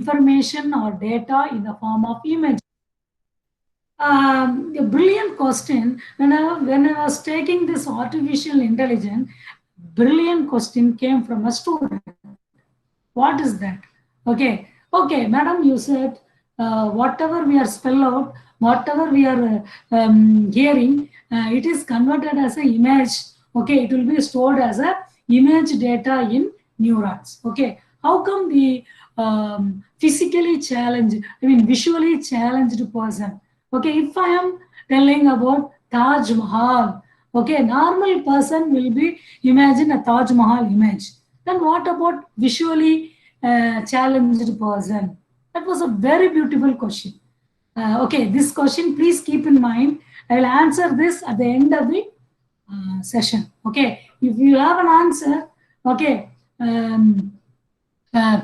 information or data in the form of image. A brilliant question. When I was taking this artificial intelligence, brilliant question came from a student. What is that? Okay, madam, you said whatever we are spell out, whatever we are hearing, it is converted as an image. Okay, it will be stored as a image data in neurons. Okay, how come the physically challenged, I mean visually challenged person? Okay, if I am telling about Taj Mahal, okay, normal person will be imagine a Taj Mahal image. Then what about visually challenged person? That was a very beautiful question. Okay, this question please keep in mind. I will answer this at the end of the session. Okay, if you have an answer, okay,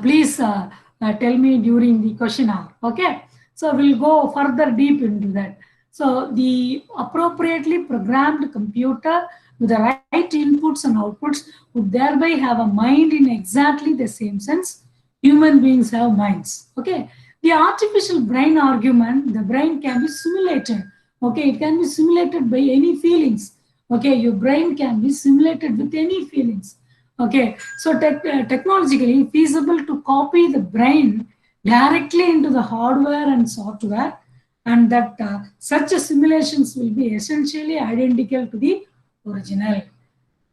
please tell me during the question hour. Okay, so we'll go further deep into that. So the appropriately programmed computer with the right inputs and outputs would thereby have a mind in exactly the same sense human beings have minds. Okay, the artificial brain argument, the brain can be simulated. Okay, it can be simulated by any feelings. Okay, your brain can be simulated with any feelings. Okay, so technologically feasible to copy the brain directly into the hardware and software, and that such simulations will be essentially identical to the original.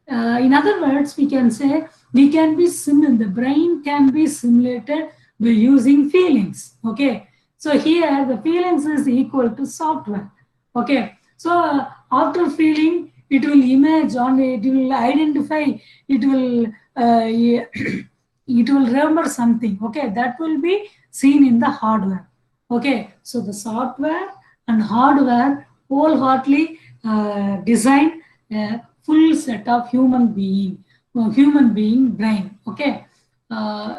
In other words, we can say we can be the brain can be simulated by using feelings. Okay, so here the feelings is equal to software. Okay, so after feeling, it will image on it, will identify, it will it will remember something. Okay, that will be seen in the hardware. Okay, so the software and hardware wholeheartedly design a full set of human being brain. Okay,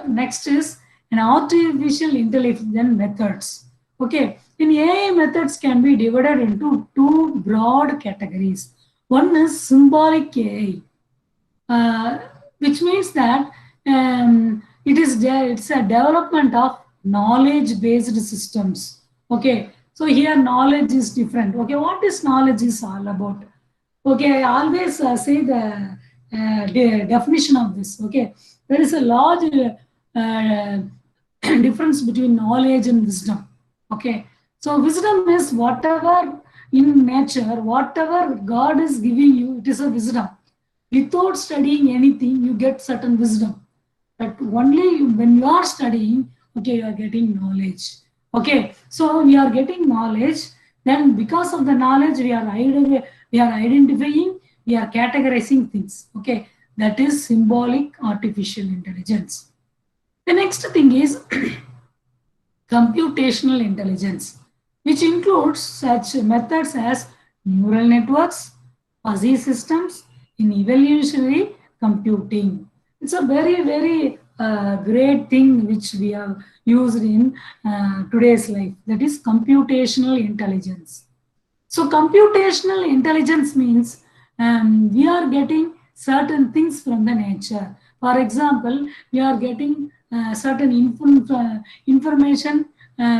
next is an artificial intelligence methods. Okay, in AI methods can be divided into two broad categories. One is symbolic AI, which means that it's a development of knowledge based systems. Okay, so here knowledge is different. Okay, what is knowledge is all about? Okay, I always say the definition of this. Okay, there is a large difference between knowledge and wisdom. Okay, so wisdom is whatever in nature, whatever God is giving you, it is a wisdom. Without studying anything, you get certain wisdom. But only when you are studying, okay, you are getting knowledge. Okay, so we are getting knowledge. Then because of the knowledge, we are identifying, we are categorizing things. Okay, that is symbolic artificial intelligence. The next thing is computational intelligence, which includes such methods as neural networks, fuzzy systems, in evolutionary computing. It's a very great thing which we have used in today's life. That is computational intelligence. So computational intelligence means we are getting certain things from the nature. For example, we are getting certain information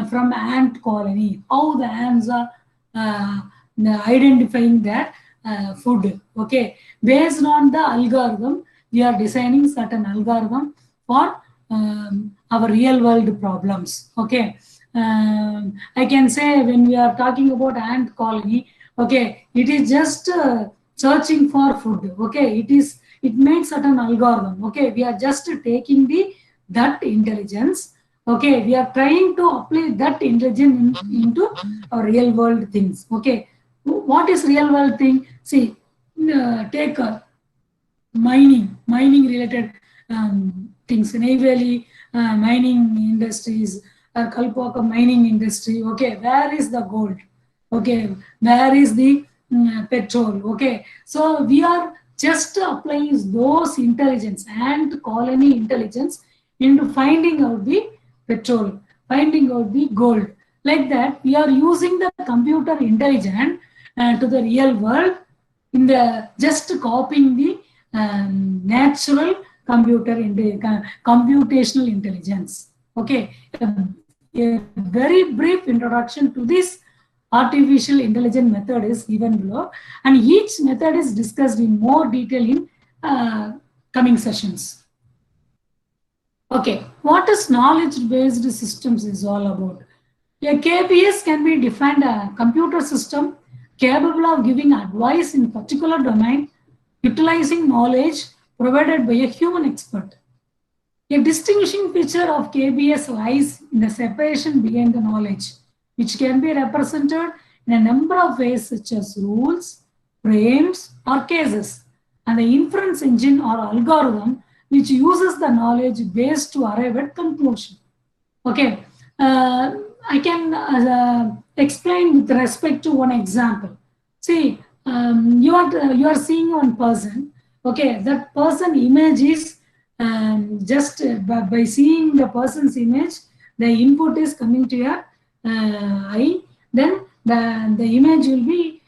from ant colony, how the ants are uh, identifying their food. Okay, based on the algorithm, we are designing certain algorithm for our real world problems. Okay, I can say when we are talking about ant colony, okay, it is just searching for food. Okay, it makes certain algorithm. Okay, we are just taking the that intelligence. Okay, we are trying to apply that intelligence into our real world things. Okay, what is real world thing? See, take mining related things. Neyveli mining industries or Kalpaka mining industry. Okay, where is the gold? Okay, where is the petrol? Okay, so we are just applying those intelligence and colony intelligence into finding out the petrol, finding out the gold. Like that, we are using the computer intelligence to the real world in the just copying the natural computational intelligence. Okay, a very brief introduction to this artificial intelligence method is given below, and each method is discussed in more detail in coming sessions. Okay, what is knowledge-based systems is all about? A KPS can be defined a computer system capable of giving advice in a particular domain, utilizing knowledge provided by a human expert. A distinguishing feature of KBS lies in the separation behind the knowledge, which can be represented in a number of ways such as rules, frames, or cases, and the inference engine or algorithm which uses the knowledge base to arrive at conclusion. Okay, I can explain with respect to one example. See, you are seeing one person. Okay, that person image is just by seeing the person's image, the input is coming to your eye. Then the image will be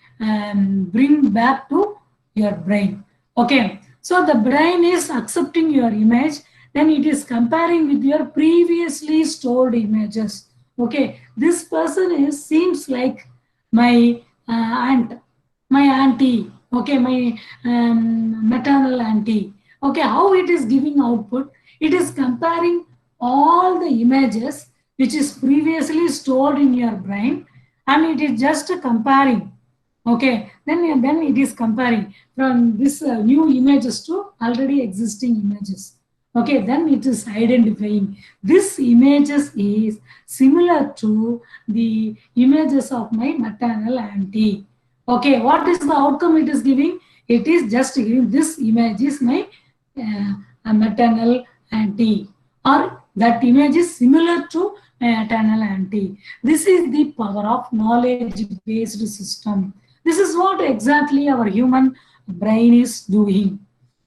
bring back to your brain. Okay, so the brain is accepting your image, then it is comparing with your previously stored images. Okay, this person is seems like my aunt, my auntie. Okay, my maternal auntie. Okay, how it is giving output? It is comparing all the images which is previously stored in your brain, and it is just comparing. Okay, then it is comparing from this new images to already existing images. Okay, then it is identifying this images is similar to the images of my maternal auntie. Okay, what is the outcome it is giving? It is just giving this image is my maternal auntie, or that image is similar to my maternal auntie. This is the power of knowledge-based system. This is what exactly our human brain is doing.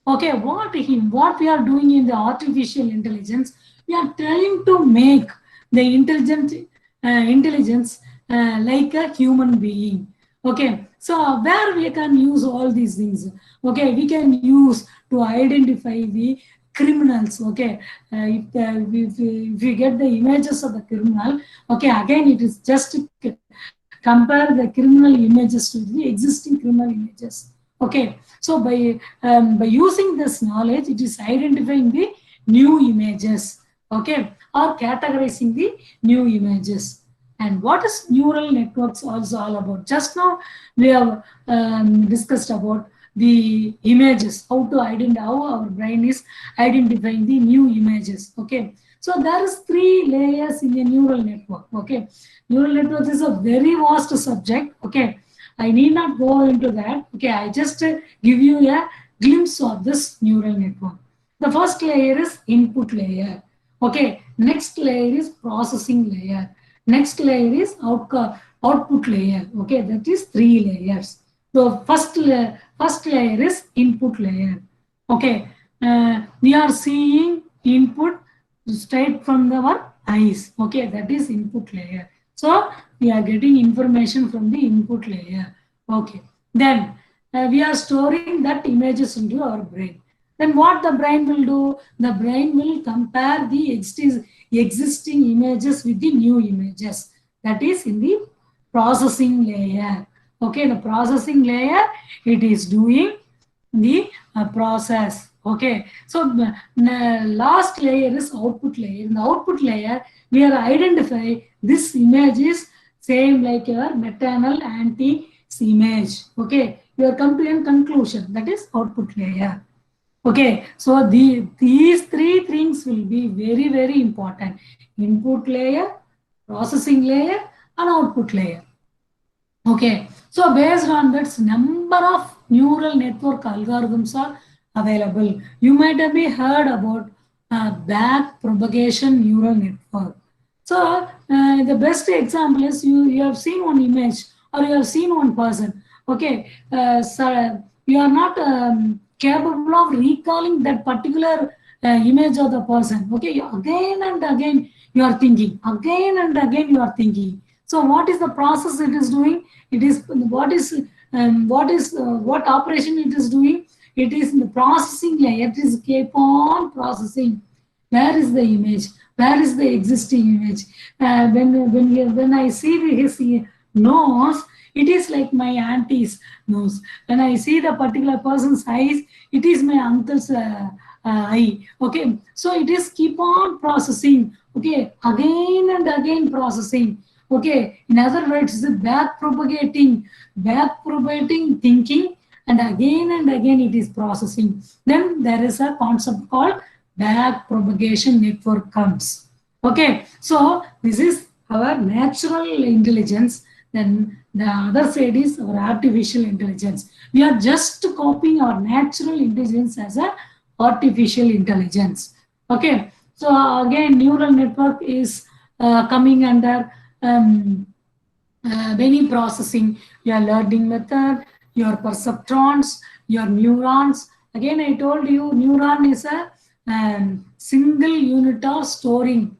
Okay, what we are doing in the artificial intelligence, we are trying to make the intelligence like a human being. Okay, so where we can use all these things. Okay, we can use to identify the criminals. Okay, if we get the images of the criminal, okay, again it is just compare the criminal images to the existing criminal images. Okay, so by using this knowledge, it is identifying the new images. Okay, or categorizing the new images. And what is neural networks also all about? Just now we have discussed about the images, how to identify, how our brain is identifying the new images. Okay, so there is 3 layers in a neural network. Okay, neural networks is a very vast subject. Okay, I need not go into that. Okay, I just give you a glimpse of this neural network. The first layer is input layer. Okay, next layer is processing layer. Next layer is output layer. Okay, that is 3 layers. So first layer is input layer. Okay, we are seeing input straight from our eyes. Okay, that is input layer. So we are getting information from the input layer. Okay, then we are storing that images into our brain. Then what the brain will do? The brain will compare the existing images with the new images. That is in the processing layer. Okay, the processing layer, it is doing the process. Okay, so last layer is output layer. In the output layer, we are identify this image is same like your maternal auntie's image. Okay, you are come to a conclusion, that is output layer. Okay, so these 3 things will be very, very important. Input layer, processing layer, and output layer. Okay, so based on that, number of neural network algorithms are available. You might have heard about back propagation neural network. So the best example is you have seen one image or you have seen one person. Okay, so you are not capable of recalling that particular image of the person. Okay, again and again you are thinking, again and again you are thinking. So what is the process it is doing? It is what operation it is doing? It is in the processing layer. It is keep on processing. Where is the image? Where is the existing image? When I see his nose, it is like my auntie's nose. When I see the particular person's eyes, it is my uncle's eye. Okay, so it is keep on processing. Okay, again and again processing. Okay, in other words, the back propagating thinking, and again it is processing. Then there is a concept called back propagation network comes. Okay, so this is our natural intelligence. Then the other side is our artificial intelligence. We are just copying our natural intelligence as a artificial intelligence. Okay, so again neural network is coming under many processing, your learning method, your perceptrons, your neurons. Again, I told you neuron is a single unit of storing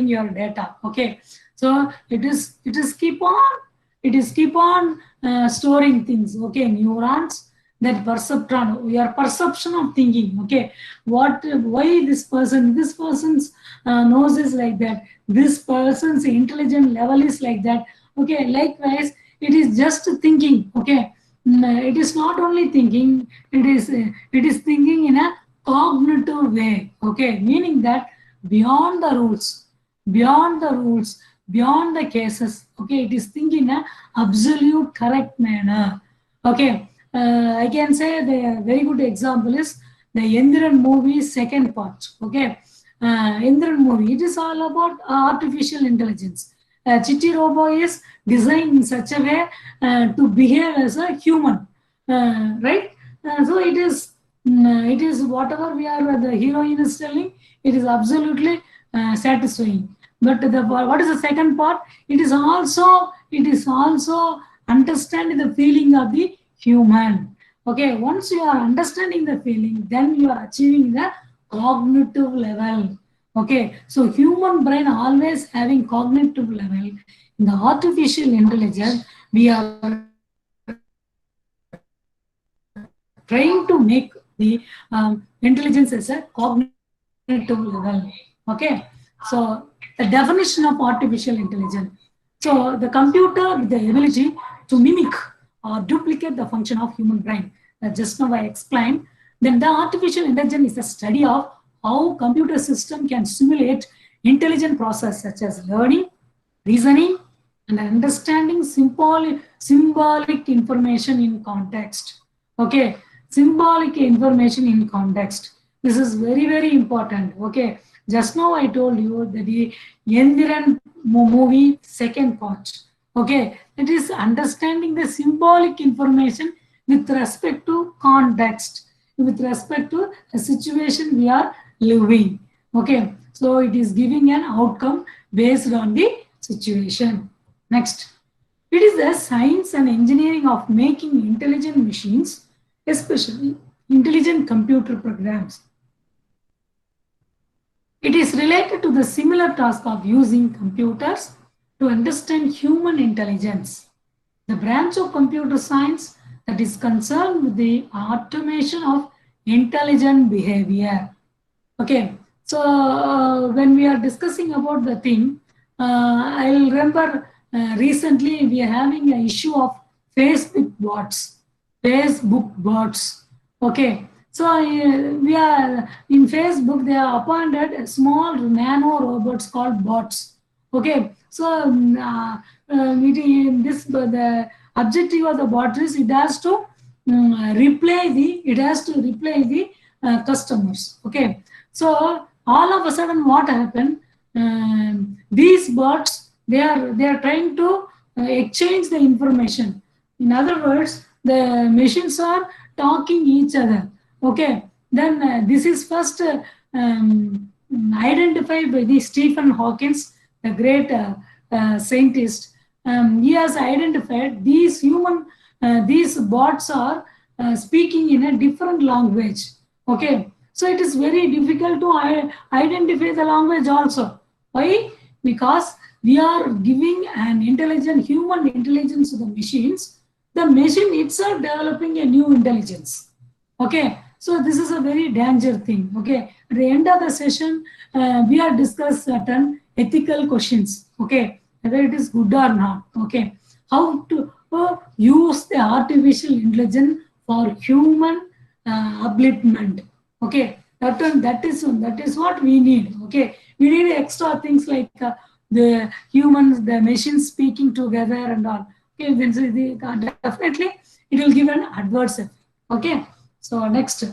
your data. Okay, so it is keep on storing things. Okay, neurons, that perceptron, your perception of thinking. Okay, why this person's nose is like that, this person's intelligent level is like that. Okay, likewise it is just thinking. Okay, it is not only thinking, it is thinking in a cognitive way. Okay, meaning that beyond the rules, beyond the rules, beyond the cases. Okay, it is thinking in a absolute correct manner. Okay, I can say the very good example is the Yendran movie second part. Okay, Yendran movie, it is all about artificial intelligence. Chitti Robo is designed in such a way to behave as a human, right? So it is whatever we are, the heroine is telling, it is absolutely satisfying. But what is the second part? It is also understanding the feeling of the human. Okay, once you are understanding the feeling, then you are achieving the cognitive level. Okay, so human brain always having cognitive level. In the artificial intelligence, we are trying to make the intelligence as a cognitive level. Okay, so the definition of artificial intelligence. So the computer with the ability to mimic or duplicate the function of human brain. Just now I explained. Then the artificial intelligence is the study of how computer system can simulate intelligent process such as learning, reasoning, and understanding symbolic information in context. Okay, symbolic information in context. This is very, very important. Okay, just now I told you that the Yendiran movie second part. Okay, it is understanding the symbolic information with respect to context, with respect to a situation we are living. Okay, so it is giving an outcome based on the situation. Next, it is the science and engineering of making intelligent machines, especially intelligent computer programs. It is related to the similar task of using computers to understand human intelligence. The branch of computer science that is concerned with the automation of intelligent behavior. Okay, so when we are discussing about the thing, I'll remember recently we are having an issue of Facebook bots. Facebook bots. Okay, so we are in Facebook. They are appointed small nano robots called bots. Okay, so the objective of the bot is it has to reply the customers. Okay, so all of a sudden, what happened? These bots they are trying to exchange the information. In other words, the machines are talking each other. Okay, then this is first identified by the Stephen Hawkins, the great scientist. He has identified these bots are speaking in a different language. Okay, so it is very difficult to identify the language also. Why? Because we are giving an human intelligence to the machines. The machine itself developing a new intelligence. Okay, so this is a very danger thing. Okay, At the end of the session, we are discuss certain ethical questions. Okay, whether it is good or not. Okay, how to use the artificial intelligence for human upliftment. Okay, that is what we need. Okay, we need extra things like the humans, the machines speaking together and all. Okay, then definitely it will give an adverse effect. Okay, so next,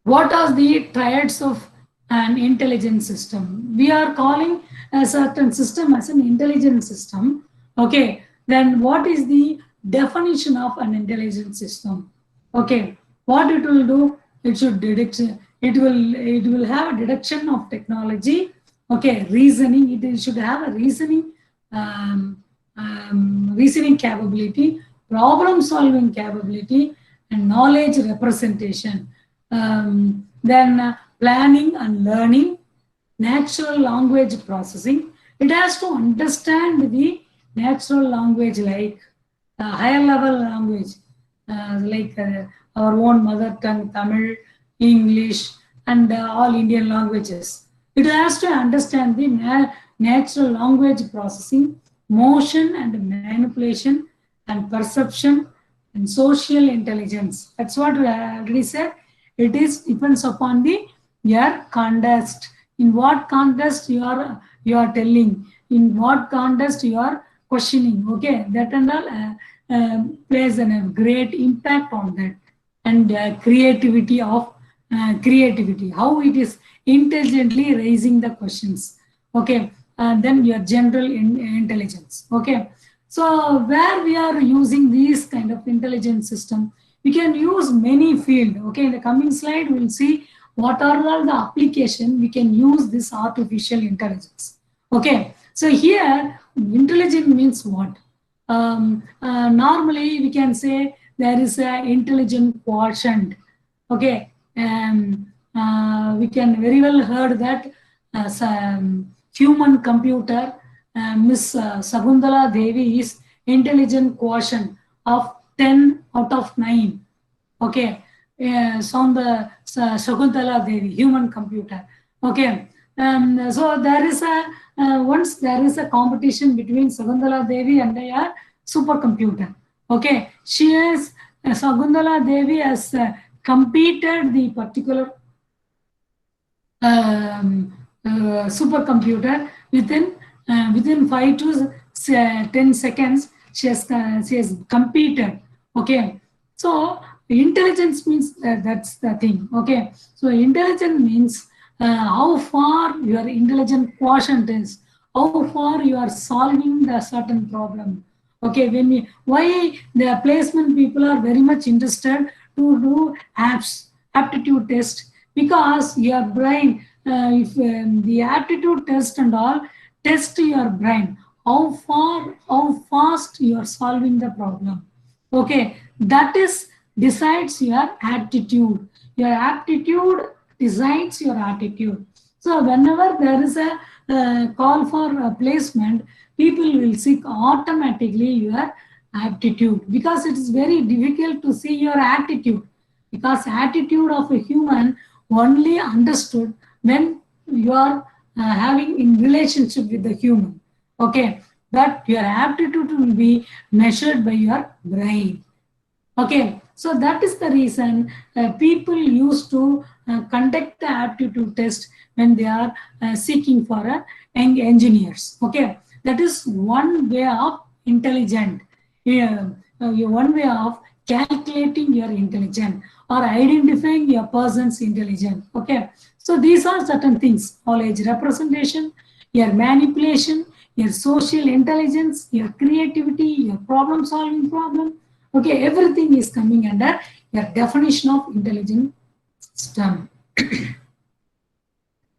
what are the triads of an intelligent system? We are calling a certain system as an intelligent system. Okay, then what is the definition of an intelligent system? Okay, what it will do? It should detect. It will have a detection of technology. Okay, reasoning. It should have a um, reasoning capability, problem solving capability, and knowledge representation. Then planning and learning, natural language processing. It has to understand the natural language like higher level language, like our own mother tongue, Tamil, English, and all Indian languages. It has to understand the natural language processing, motion and manipulation, and perception, and social intelligence. That's what we already said. It is depends upon the your context. In what context you are telling, in what context you are questioning. Okay, that and all plays a great impact on that. And creativity, how it is intelligently raising the questions. Okay, and then your general intelligence. Okay, so where we are using these kind of intelligence system, we can use many field. Okay, in the coming slide we'll see what are all the application we can use this artificial intelligence. Okay, so here intelligent means what? Normally we can say there is a intelligent quotient. Okay, we can very well heard that human computer, Miss Saguntala Devi is intelligent quotient of 10 out of 9. Okay, so the Shakuntala Devi, human computer. Okay, so there is a once there is a competition between Shakuntala Devi and a supercomputer. Okay, she is Shakuntala Devi has competed the particular supercomputer within 5 to 10 seconds. She has competed. Okay, so intelligence means that's the thing. Okay, so intelligence means how far your intelligent quotient is, how far you are solving the certain problem. Okay, why the placement people are very much interested to do aptitude test, because your brain, if the aptitude test and all test your brain, how fast you are solving the problem. Okay, that is decides your attitude. Your aptitude decides your attitude. So whenever there is a call for a placement, people will seek automatically your aptitude, because it is very difficult to see your attitude, because attitude of a human only understood when you are having in relationship with the human. Okay, but your aptitude will be measured by your brain. Okay, so that is the reason people used to conduct the aptitude test when they are seeking for engineers. Okay, that is one way of intelligent, one way of calculating your intelligence or identifying your person's intelligence. Okay, so these are certain things: knowledge representation, your manipulation, your social intelligence, your creativity, your problem solving problem. Okay, everything is coming under your definition of intelligent system.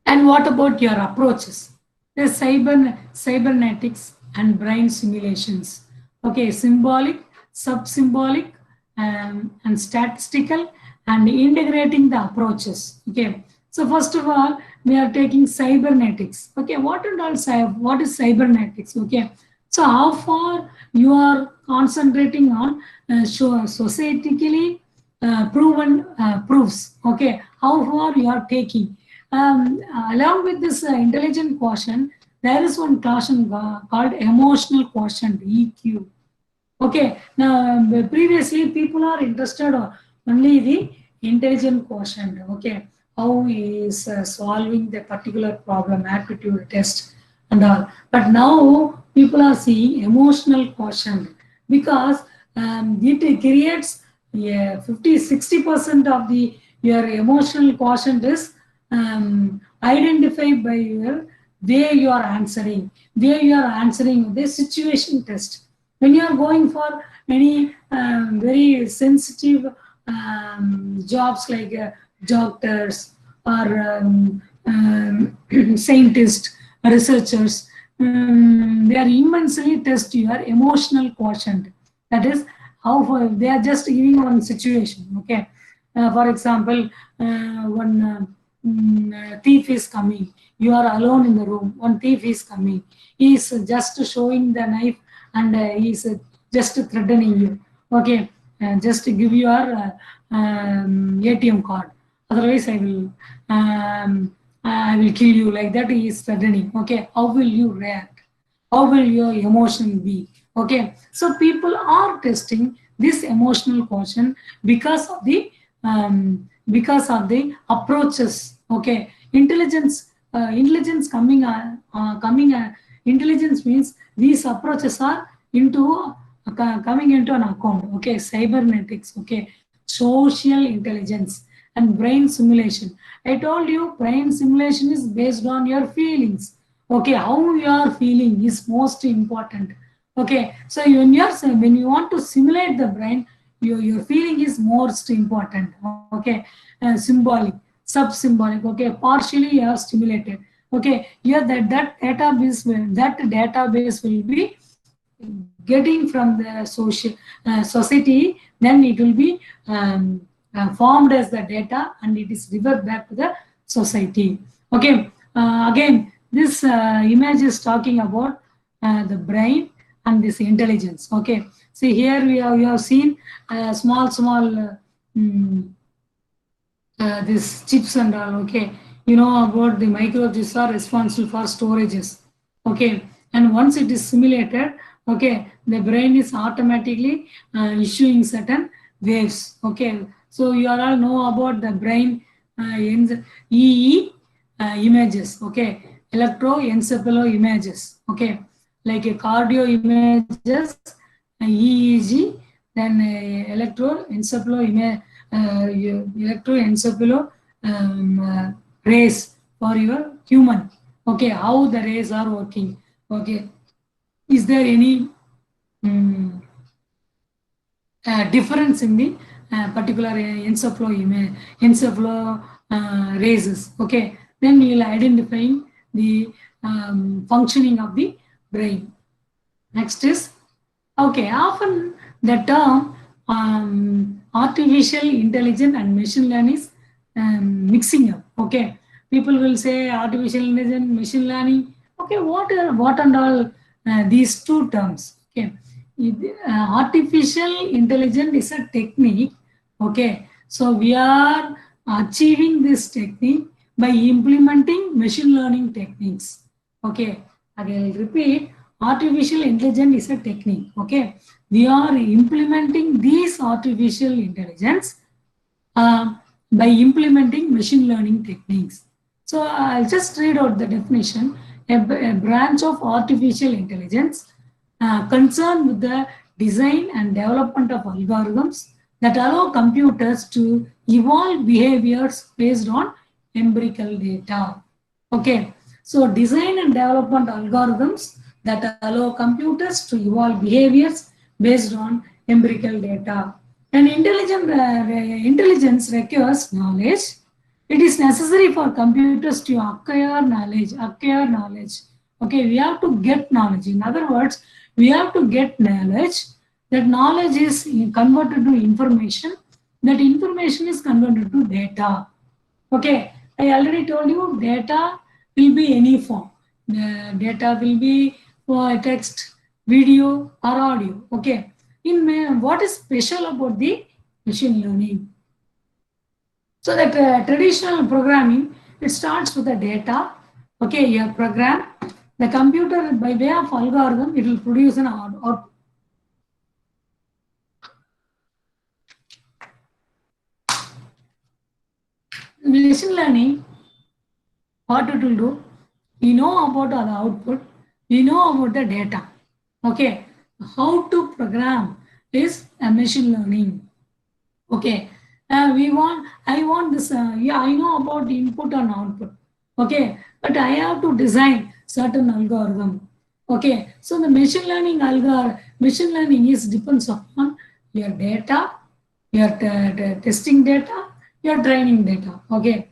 And what about your approaches? There's cybernetics and brain simulations. Okay, symbolic, sub-symbolic, and statistical, and integrating the approaches. Okay, so first of all, we are taking cybernetics. Okay, what is cybernetics? Okay, so how far you are concentrating on societally proven proofs. Okay, how far you are taking. Along with this intelligent quotient, there is one quotient called emotional quotient, EQ. Okay, now previously people are interested only the intelligent quotient. Okay, how he is solving the particular problem, aptitude test, and all. But now people are seeing emotional quotient because it creates, yeah, 50-60% of the your emotional quotient is identified by your way you are answering, the situation test. When you are going for any very sensitive jobs like doctors or scientists, researchers, they are immensely test your emotional quotient. That is how far they are just giving one situation. Okay, for example, one thief is coming. You are alone in the room. One thief is coming. He is just showing the knife and he is just threatening you. Okay, just give your ATM card. Otherwise, I will kill you. Like that, he is threatening. Okay, how will you react? How will your emotion be? Okay, so people are testing this emotional quotient because of the approaches. Okay, intelligence intelligence means these approaches are into coming into an account. Okay, cybernetics. Okay, social intelligence and brain simulation. I told you brain simulation is based on your feelings. Okay, how you are feeling is most important. Okay, so when you want to simulate the brain, your feeling is most important. Okay, symbolic, sub symbolic. Okay, partially you are stimulated. Okay, here that database will be getting from the society, then it will be formed as the data and it is revert back to the society. Okay, again, this image is talking about the brain and this intelligence. Okay, see here we have seen small these chips and all. Okay, you know about the microchips are responsible for storages. Okay, and once it is simulated, okay, the brain is automatically issuing certain waves. Okay, so you all know about the brain in the EE images. Okay, electroencephalo images. Okay, like a cardio images, EEG, then electroencephalo image, electroencephalo rays for your human. Okay, how the rays are working. Okay, is there any difference in the particular encephalo rays? Okay, then we will identifying the functioning of the brain. Next is, okay, often the term artificial intelligence and machine learning is mixing up. Okay, people will say artificial intelligence, machine learning. Okay, what and all these two terms? Okay, artificial intelligence is a technique. Okay, so we are achieving this technique by implementing machine learning techniques. Okay, again I'll repeat, artificial intelligence is a technique. Okay, we are implementing these artificial intelligence by implementing machine learning techniques. So I'll just read out the definition. A branch of artificial intelligence concerned with the design and development of algorithms that allow computers to evolve behaviors based on empirical data. Okay, so design and development algorithms that allow computers to evolve behaviors based on empirical data. And intelligence requires knowledge. It is necessary for computers to acquire knowledge. Okay, we have to get knowledge. In other words, we have to get knowledge. That knowledge is converted to information. That information is converted to data. Okay, I already told you data will be any form. Data will be text, video, or audio. Okay, what is special about the machine learning? So that traditional programming, it starts with the data. Okay, your program, the computer by way of algorithm, it will produce an output. Machine learning, what it will do, we know about the output, we know about the data. Okay, how to program is a machine learning. Okay, I want this, yeah, I know about the input and output. Okay, but I have to design certain algorithm. Okay, so the machine learning machine learning is depends upon your data, your testing data, your training data. Okay,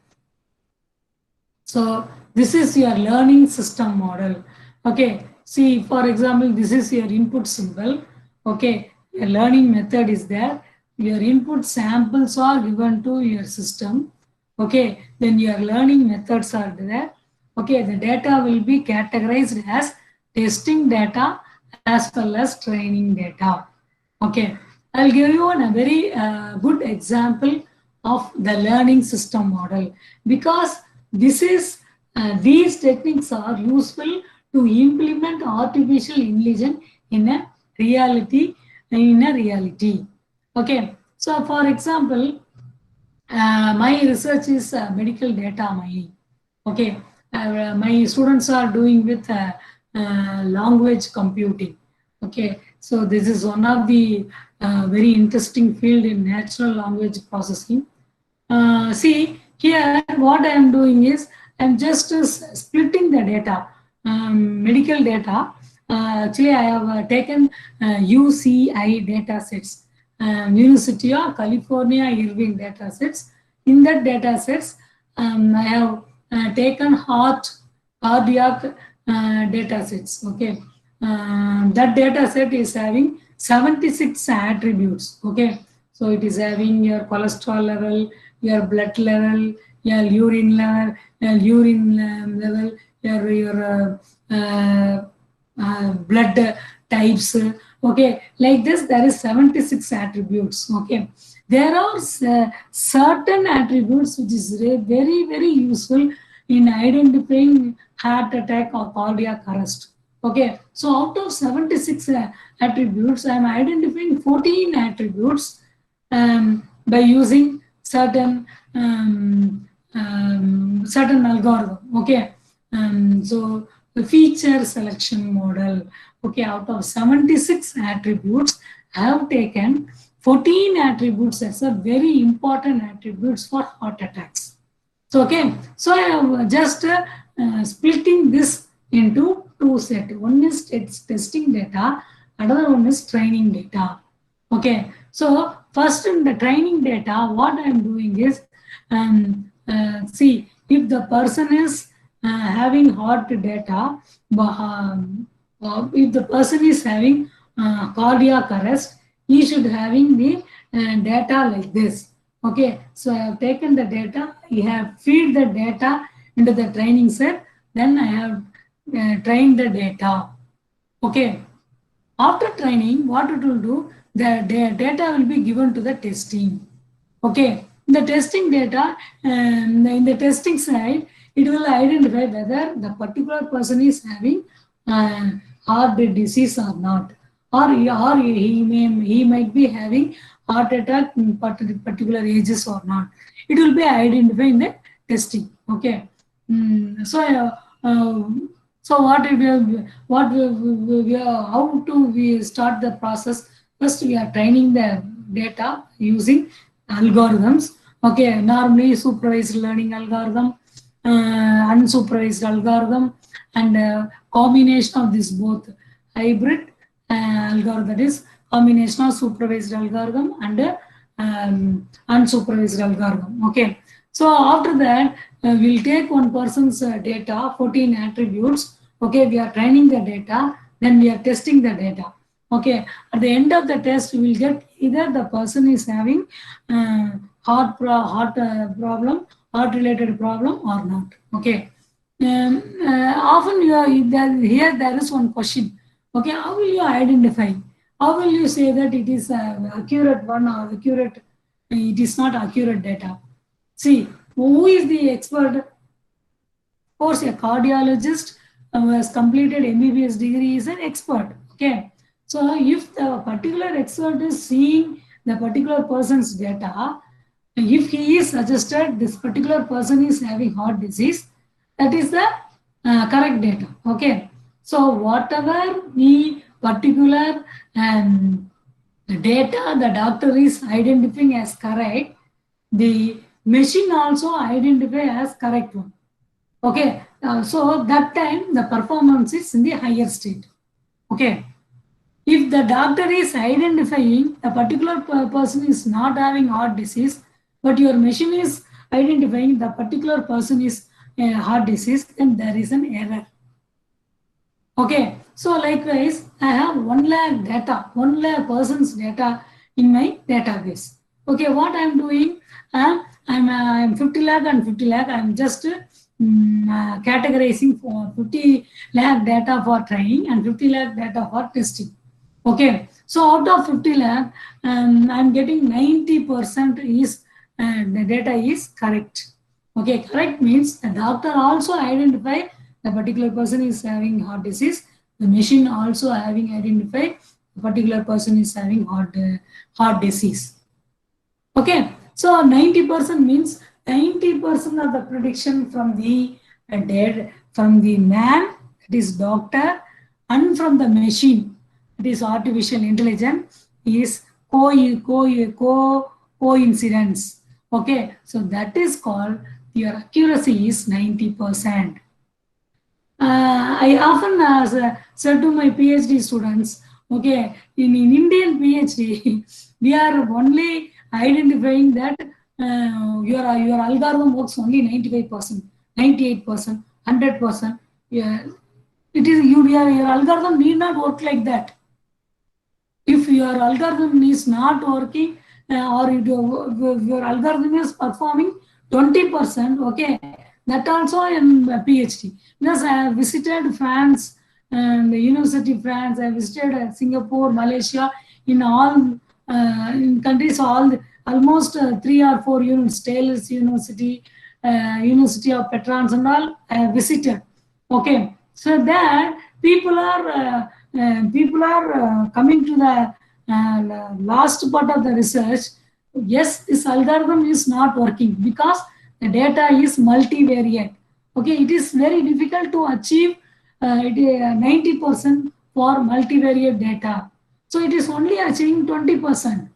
so this is your learning system model. Okay, see, for example, this is your input symbol. Okay, your learning method is there. Your input samples are given to your system. Okay, then your learning methods are there. Okay, the data will be categorized as testing data as well as training data. Okay, I'll give you a very good example of the learning system model, because this is these techniques are useful to implement artificial intelligence in a reality. Okay, so for example, my research is medical data mining. Okay, my students are doing with language computing. Okay, so this is one of the very interesting field in natural language processing. See here, what I am doing is I'm just splitting the data, medical data. Actually, I have taken UCI data sets, University of California Irvine data sets. In that data sets, I have taken cardiac data sets. Okay, that data set is having 76 attributes. Okay, so it is having your cholesterol level, your blood level, your urine level, your blood types. Okay, like this, there is 76 attributes. Okay, there are certain attributes which is very useful in identifying heart attack or cardiac arrest. Okay, so out of 76 attributes, I am identifying 14 attributes by using certain algorithm. Okay, so the feature selection model. Okay, out of 76 attributes, I have taken 14 attributes as a very important attributes for heart attacks. So okay, so I am just splitting this into two sets. One is testing data, another one is training data. Okay, so first in the training data, what I am doing is, see, if the person is having heart data, if the person is having cardiac arrest, he should having the data like this. Okay, so I have taken the data, I have feed the data into the training set, then I have trained the data. Okay, after training, what it will do, the data will be given to the testing. Okay, the testing data, in the testing side, it will identify whether the particular person is having heart disease or not, or he might be having heart attack in particular ages or not. It will be identified in the testing. Okay, so so how do we start the process? First, we are training the data using algorithms. Okay, normally supervised learning algorithm, unsupervised algorithm, and combination of this both hybrid algorithm, that is combination of supervised algorithm and unsupervised algorithm. Okay, so after that, we'll take one person's data, 14 attributes. Okay, we are training the data, then we are testing the data. Okay, at the end of the test, we will get either the person is having problem, heart related problem or not. Okay, often here there is one question. Okay, how will you identify? How will you say that it is accurate one or accurate? It is not accurate data. See, who is the expert? Of course, a cardiologist who has completed MBBS degree is an expert. Okay. So if the particular expert is seeing the particular person's data, if he is suggested this particular person is having heart disease, that is the correct data. Okay. So whatever the particular the data the doctor is identifying as correct, the machine also identify as correct one. Okay, so that time the performance is in the higher state. Okay, if the doctor is identifying a particular person is not having heart disease, but your machine is identifying the particular person is heart disease, then there is an error. Okay, so likewise, I have 1 lakh data, 1 lakh persons data in my database. Okay, what I'm doing, I'm 50 lakh and 50 lakh, I'm just categorizing for 50 lakh data for training and 50 lakh data for testing. Okay, so out of 50 lakh, I'm getting 90% is the data is correct. Okay, correct means the doctor also identify the particular person is having heart disease. The machine also having identified the particular person is having heart disease. Okay, so 90% means 90% of the prediction from the dead, from the man, that is doctor, and from the machine, that is artificial intelligence, is coincidence. Okay, so that is called your accuracy is 90%. I often said to my PhD students, okay, in Indian PhD, we are only identifying that your algorithm works only 95%, 98%, 100%. Yeah, it is your algorithm need not work like that. If your algorithm is not working or your algorithm is performing 20%, okay, that also in PhD. Because I have visited France and the University of France, I visited Singapore, Malaysia, in all in countries, almost 3 or 4 units, Taylor's University, University of Petrans and all, I have visited. Okay, so there people are coming to the last part of the research. Yes, this algorithm is not working because the data is multivariate. Okay, it is very difficult to achieve 90% for multivariate data. So it is only achieving 20%.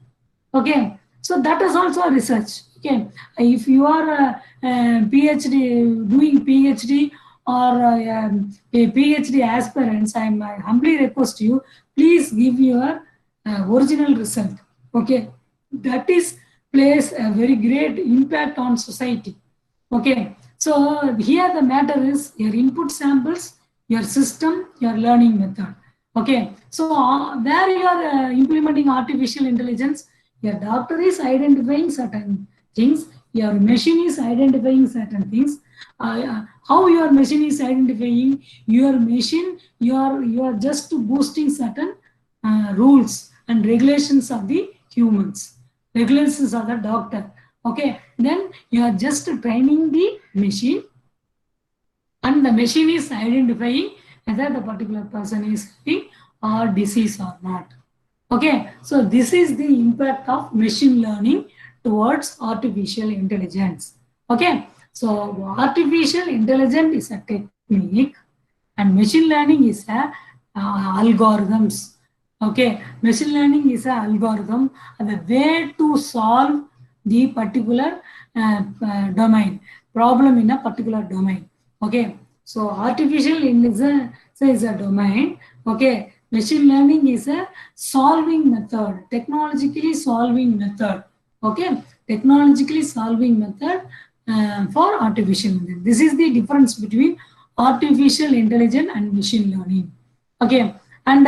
Okay, so that is also a research. Okay, if you are PhD doing PhD or a PhD aspirants, I humbly request you, please give your original result. Okay, that is plays a very great impact on society. Okay, so here the matter is your input samples, your system, your learning method. Okay, so where you are implementing artificial intelligence, your doctor is identifying certain things, your machine is identifying certain things. How your machine is identifying your machine, you are just boosting certain rules and regulations of the humans, regulations of the doctor. Okay, then you are just training the machine and the machine is identifying whether the particular person is having or disease or not. Okay, so this is the impact of machine learning towards artificial intelligence. Okay, so artificial intelligence is a technique and machine learning is a algorithms. Okay, machine learning is a algorithm and the way to solve the particular domain, problem in a particular domain. Okay, so artificial intelligence is a domain. Okay, machine learning is a solving method, technologically solving method. Okay, technologically solving method for artificial intelligence. This is the difference between artificial intelligence and machine learning. Okay, and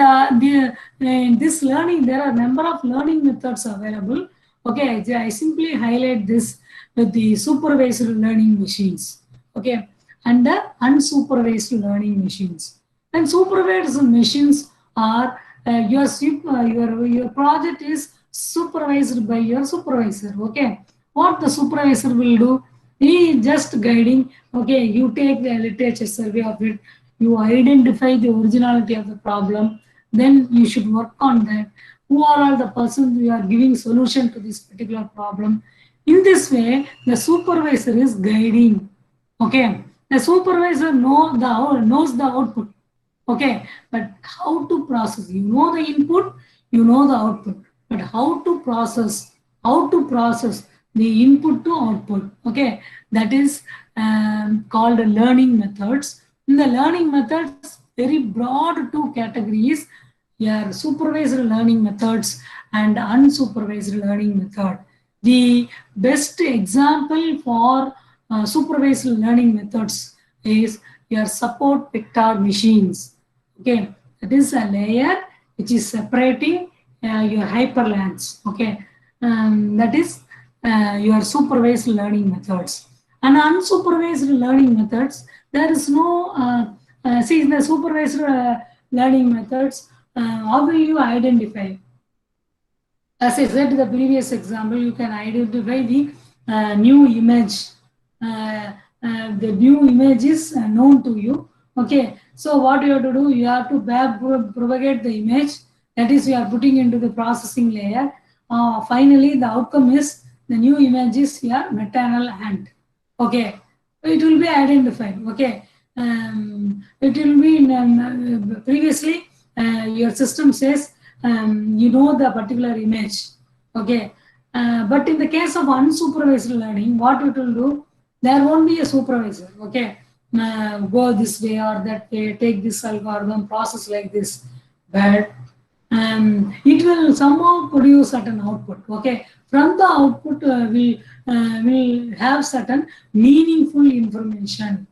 in this learning, there are a number of learning methods available. Okay, I simply highlight this with the supervised learning machines. Okay, and the unsupervised learning machines. And supervised machines are your project is supervised by your supervisor. Okay, what the supervisor will do, he is just guiding. Okay, you take the literature survey of it, you identify the originality of the problem, then you should work on that. Who are all the persons you are giving solution to this particular problem? In this way, the supervisor is guiding. Okay, the supervisor knows the output. Okay, but how to process? You know the input, you know the output, but how to process the input to output. Okay, that is called learning methods. In the learning methods, very broad two categories: your supervised learning methods and unsupervised learning method. The best example for supervised learning methods is your support vector machines. Okay, that is a layer which is separating your hyperlands. Okay, that is your supervised learning methods. And unsupervised learning methods, there is no see in the supervised learning methods. How will you identify? As I said in the previous example, you can identify the new image. The new image is known to you. Okay, so what you have to do, you have to propagate the image, that is you are putting into the processing layer. Finally, the outcome is the new image is your maternal hand. Okay, it will be identified. Okay, it will be previously your system says you know the particular image. Okay, but in the case of unsupervised learning, what it will do, there won't be a supervisor. Okay, go this way or that way, take this algorithm, process like this, but it will somehow produce certain output. Okay, from the output we have certain meaningful information.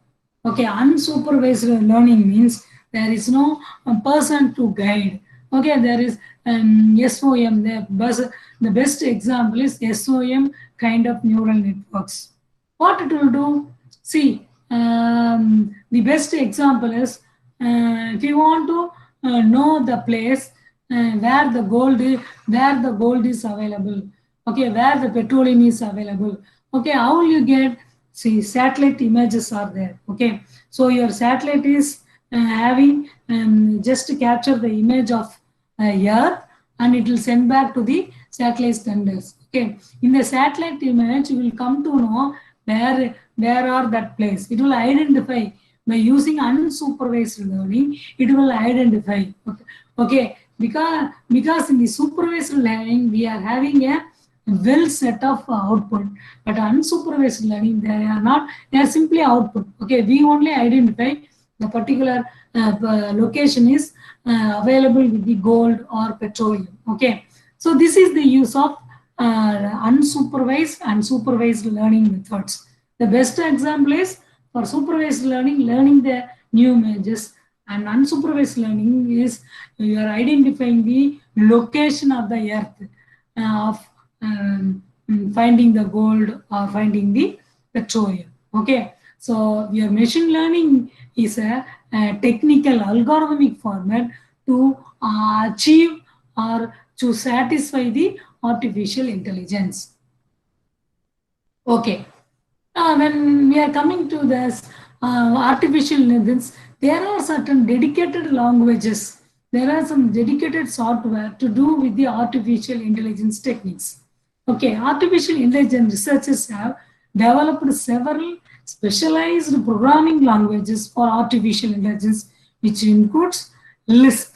Okay, unsupervised learning means there is no person to guide. Okay, there is SOM. The best example is SOM kind of neural networks. What it will do? See, the best example is if you want to know the place where the gold is available. Okay, where the petroleum is available. Okay, how will you get? See, satellite images are there. Okay, so your satellite is having just to capture the image of Earth, and it will send back to the satellite senders. Okay, in the satellite image, you will come to know where are that place. It will identify by using unsupervised learning. It will identify. Okay, because in the supervised learning we are having a well set of output, but unsupervised learning they are not. They are simply output. Okay, we only identify the particular location is available with the gold or petroleum. Okay, so this is the use of unsupervised and supervised learning methods. The best example is for supervised learning, learning the new images, and unsupervised learning is you are identifying the location of the earth of finding the gold or finding the petroleum. Okay, so your machine learning is a technical algorithmic format to achieve or to satisfy the artificial intelligence. Okay, when we are coming to this artificial intelligence, there are certain dedicated languages. There are some dedicated software to do with the artificial intelligence techniques. Okay, artificial intelligence researchers have developed several specialized programming languages for artificial intelligence, which includes Lisp,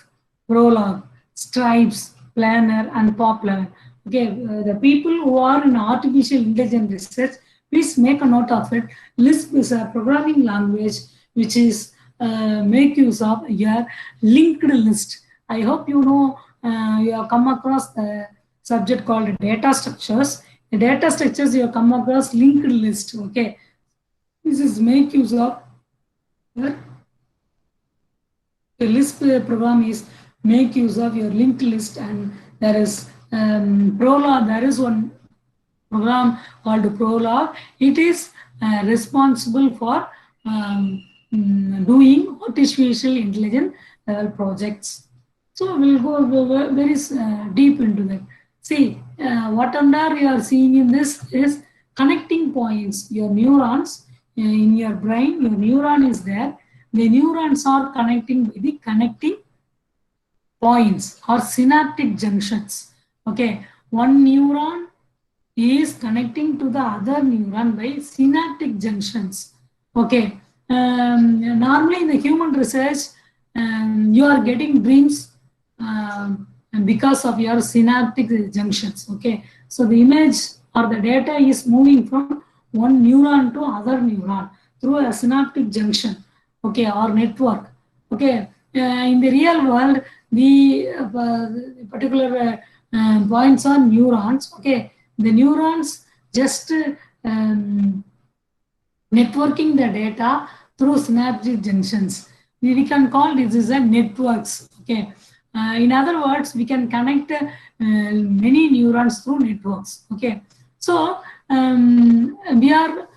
Prolog, Stripes, Planner, and Poplar. Okay, the people who are in artificial intelligence research, please make a note of it. Lisp is a programming language which is make use of your linked list. I hope you know you have come across the subject called data structures. The data structures you have come across linked list. Okay, this is make use of the Lisp program is make use of your linked list, and there is Prolog. There is one program called Prolog. It is responsible for doing artificial intelligence projects. So we'll go very deep into that. See, what under you are seeing in this is connecting points, your neurons in your brain, your neuron is there. The neurons are connecting by the connecting points or synaptic junctions. Okay, one neuron is connecting to the other neuron by synaptic junctions. Okay, normally in the human research, you are getting dreams because of your synaptic junctions. Okay, so the image or the data is moving from one neuron to other neuron through a synaptic junction. Okay, or network. Okay, in the real world, the particular points are neurons. Okay, the neurons just networking the data through synaptic junctions. We can call this as a networks. Okay. In other words, we can connect many neurons through networks. Okay. So we are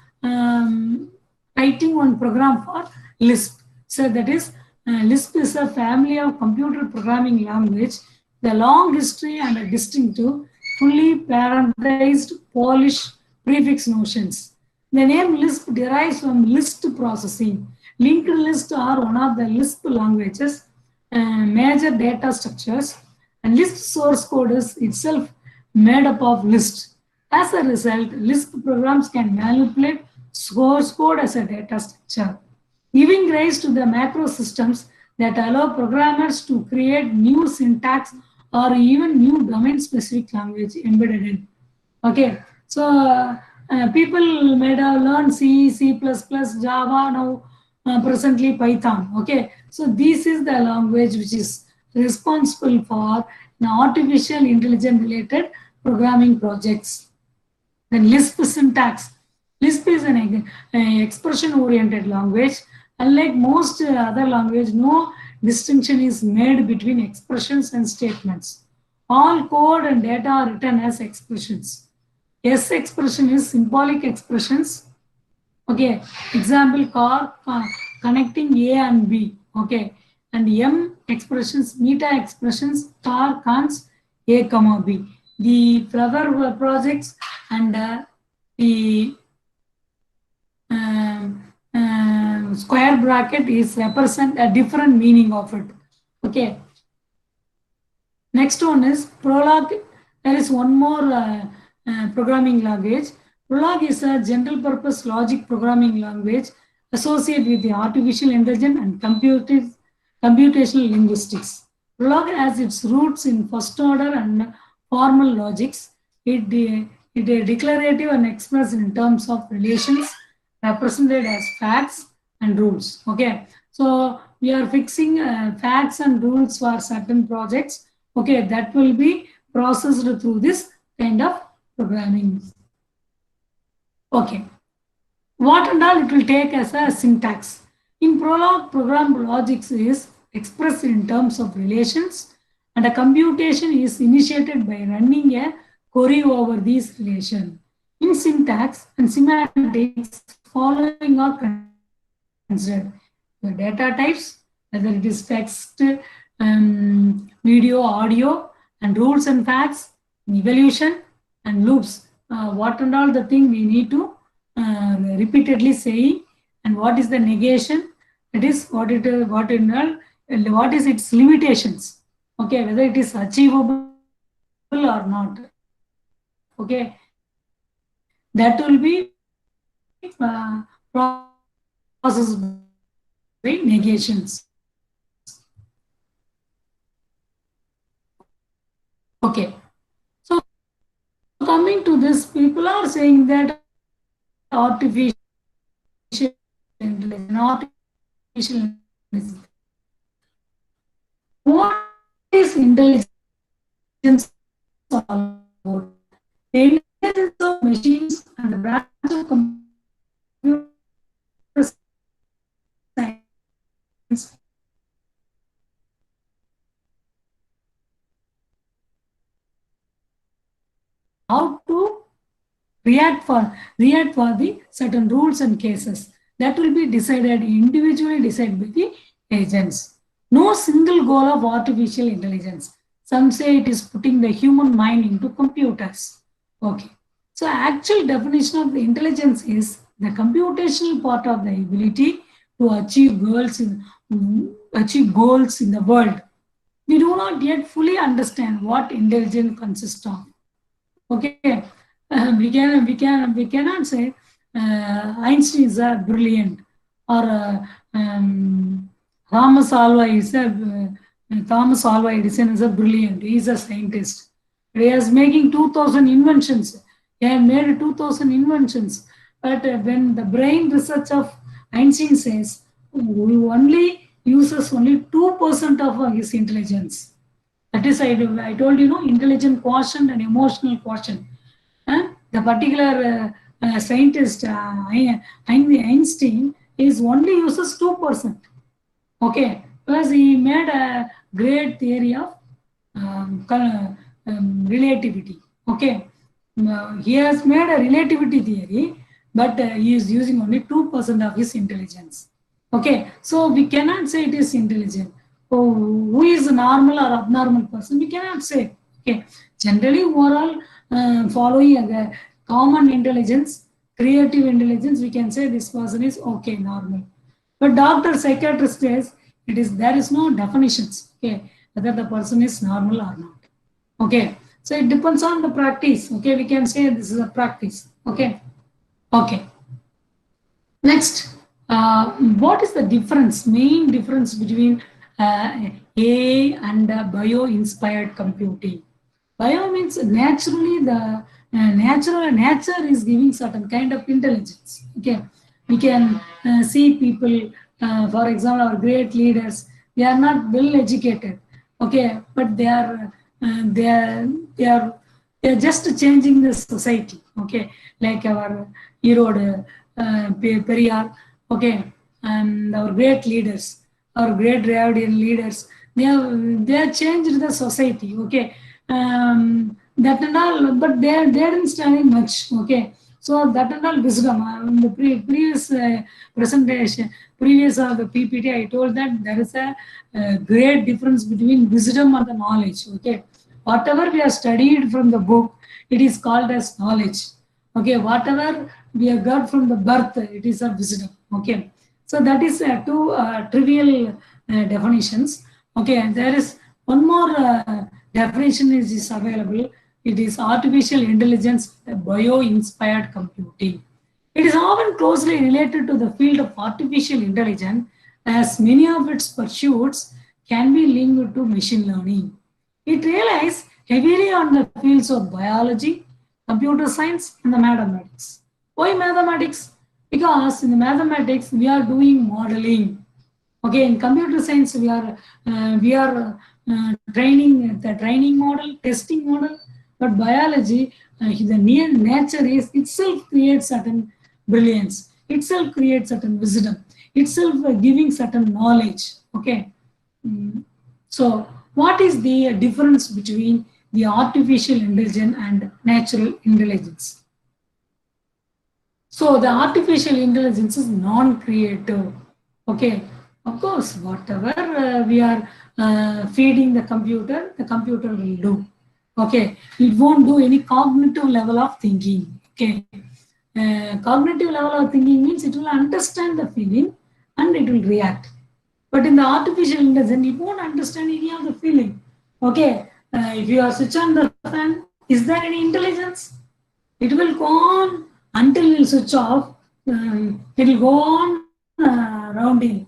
writing one program for Lisp. So that is Lisp is a family of computer programming language. The long history and a distinctive, fully parameterized Polish prefix notions. The name Lisp derives from list processing. Linked lists are one of the Lisp language's major data structures, and Lisp source code is itself made up of lists. As a result, Lisp programs can manipulate source code as a data structure, giving rise to the macro systems that allow programmers to create new syntax or even new domain-specific language embedded in. Okay, so people may have learned C, C++, Java, now presently Python. Okay, so this is the language which is responsible for artificial intelligence related programming projects. Then Lisp syntax. Lisp is an expression-oriented language. Unlike most other language, no distinction is made between expressions and statements. All code and data are written as expressions. S expression is symbolic expressions. Okay, example car connecting A and B. Okay, and M expressions, meta expressions, car cons A comma B. The further projects and the square bracket is represent a different meaning of it. Okay. Next one is Prolog. There is one more programming language. Prolog is a general purpose logic programming language associated with the artificial intelligence and computational linguistics. Prolog has its roots in first order and formal logics. It is declarative and expressed in terms of relations represented as facts and rules. Okay, so we are fixing facts and rules for certain projects. Okay, that will be processed through this kind of programming. Okay, what and all it will take as a syntax. In Prolog, program logics is expressed in terms of relations, and a computation is initiated by running a query over these relations. In syntax and semantics, following are considered: the data types, whether it is text, video, audio, and rules and facts, evolution, and loops. What and all the thing we need to repeatedly say, and what is the negation? It is what it is, what is its limitations. Okay, whether it is achievable or not. Okay, that will be processed by negations. Okay, so coming to this, people are saying that artificial intelligence. What is intelligence all about? The intelligence of machines and the branch of computer science how to react for the certain rules and cases that will be decided individually decided by the agents. No single goal of artificial intelligence. Some say it is putting the human mind into computers. Okay. So actual definition of the intelligence is the computational part of the ability to achieve goals in the world. We do not yet fully understand what intelligence consists of. Okay, we cannot say Einstein is a brilliant or Thomas Alva Edison is a brilliant. He is a scientist. He is making 2,000 inventions. He had made 2,000 inventions. But when the brain research of Einstein says we only uses only 2% of his intelligence. That is, I told you, intelligent quotient and emotional quotient. The particular scientist, Einstein, is only uses 2%. Okay, because he made a great theory of relativity. Okay, he has made a relativity theory, but he is using only 2% of his intelligence. Okay, so we cannot say it is intelligent. So who is a normal or abnormal person? We cannot say. Okay, generally overall following a common intelligence, creative intelligence, we can say this person is okay, normal. But doctor, psychiatrist says there is no definitions. Okay, whether the person is normal or not. Okay, so it depends on the practice. Okay, we can say this is a practice. Okay, okay. Next, what is the difference, main difference between AI and bio-inspired computing? Bio means naturally the nature is giving certain kind of intelligence. Okay, we can see people, for example, our great leaders. They are not well educated. Okay, but they are they are they are they are just changing the society. Okay, like our hero Periyar. Okay, and our great leaders, our great Dravidian leaders. They have changed the society. Okay, that and all, but they didn't study much. Okay, so that and all wisdom. In the previous presentation, previous of the PPT, I told that there is a great difference between wisdom and the knowledge. Okay, whatever we have studied from the book, it is called as knowledge. Okay, whatever we have got from the birth, it is a wisdom. Okay, so that is two trivial definitions. Okay, and there is one more definition is available. It is artificial intelligence, bio-inspired computing. It is often closely related to the field of artificial intelligence, as many of its pursuits can be linked to machine learning. It relies heavily on the fields of biology, computer science, and the mathematics. Why mathematics? Because in the mathematics we are doing modeling. Okay, in computer science we are training the training model, testing model. But biology, the near nature is itself creates certain brilliance, itself creates certain wisdom, itself giving certain knowledge. Okay, so what is the difference between the artificial intelligence and natural intelligence? So the artificial intelligence is non-creative. Okay, of course, whatever we are feeding the computer will do. Okay, it won't do any cognitive level of thinking. Okay, cognitive level of thinking means it will understand the feeling and it will react. But in the artificial intelligence, it won't understand any of the feeling. Okay, if you are switch on the fan, is there any intelligence? It will go on until you switch off. It will go on rounding.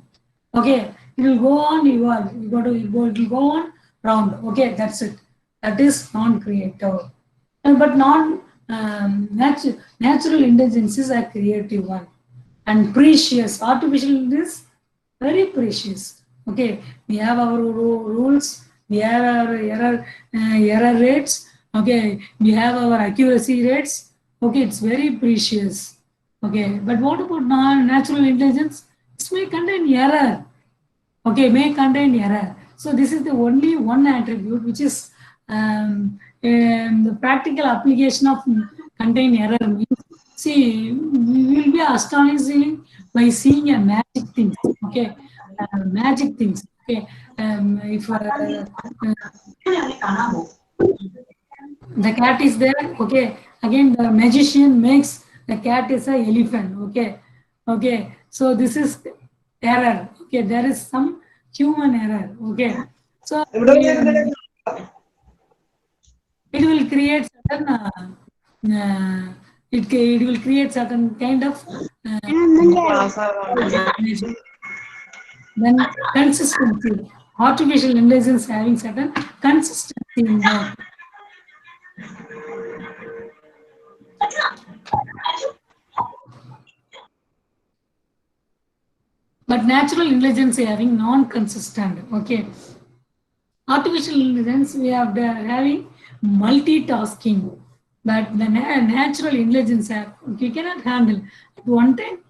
Okay, it will go on evolve. It will go on round. Okay, that's it. That is non-creative. But natural intelligence is a creative one and precious. Artificial intelligence very precious. Okay, we have our rules. We have our error rates. Okay, we have our accuracy rates. Okay, it's very precious. Okay, but what about natural intelligence? It may contain error. Okay, may contain error. So this is the only one attribute which is the practical application of contain error means. See, we will be astonished by seeing a magic things. Okay, magic things. Okay, if the cat is there, okay, again the magician makes the cat is a elephant. Okay, okay. So this is error. Okay, there is some human error. Okay, so it will create certain it will create certain kind of then consistency. Artificial intelligence having certain consistency in work. But natural intelligence having non-consistent. Okay. Artificial intelligence, we have the having multitasking. But the natural intelligence you cannot handle. At one time,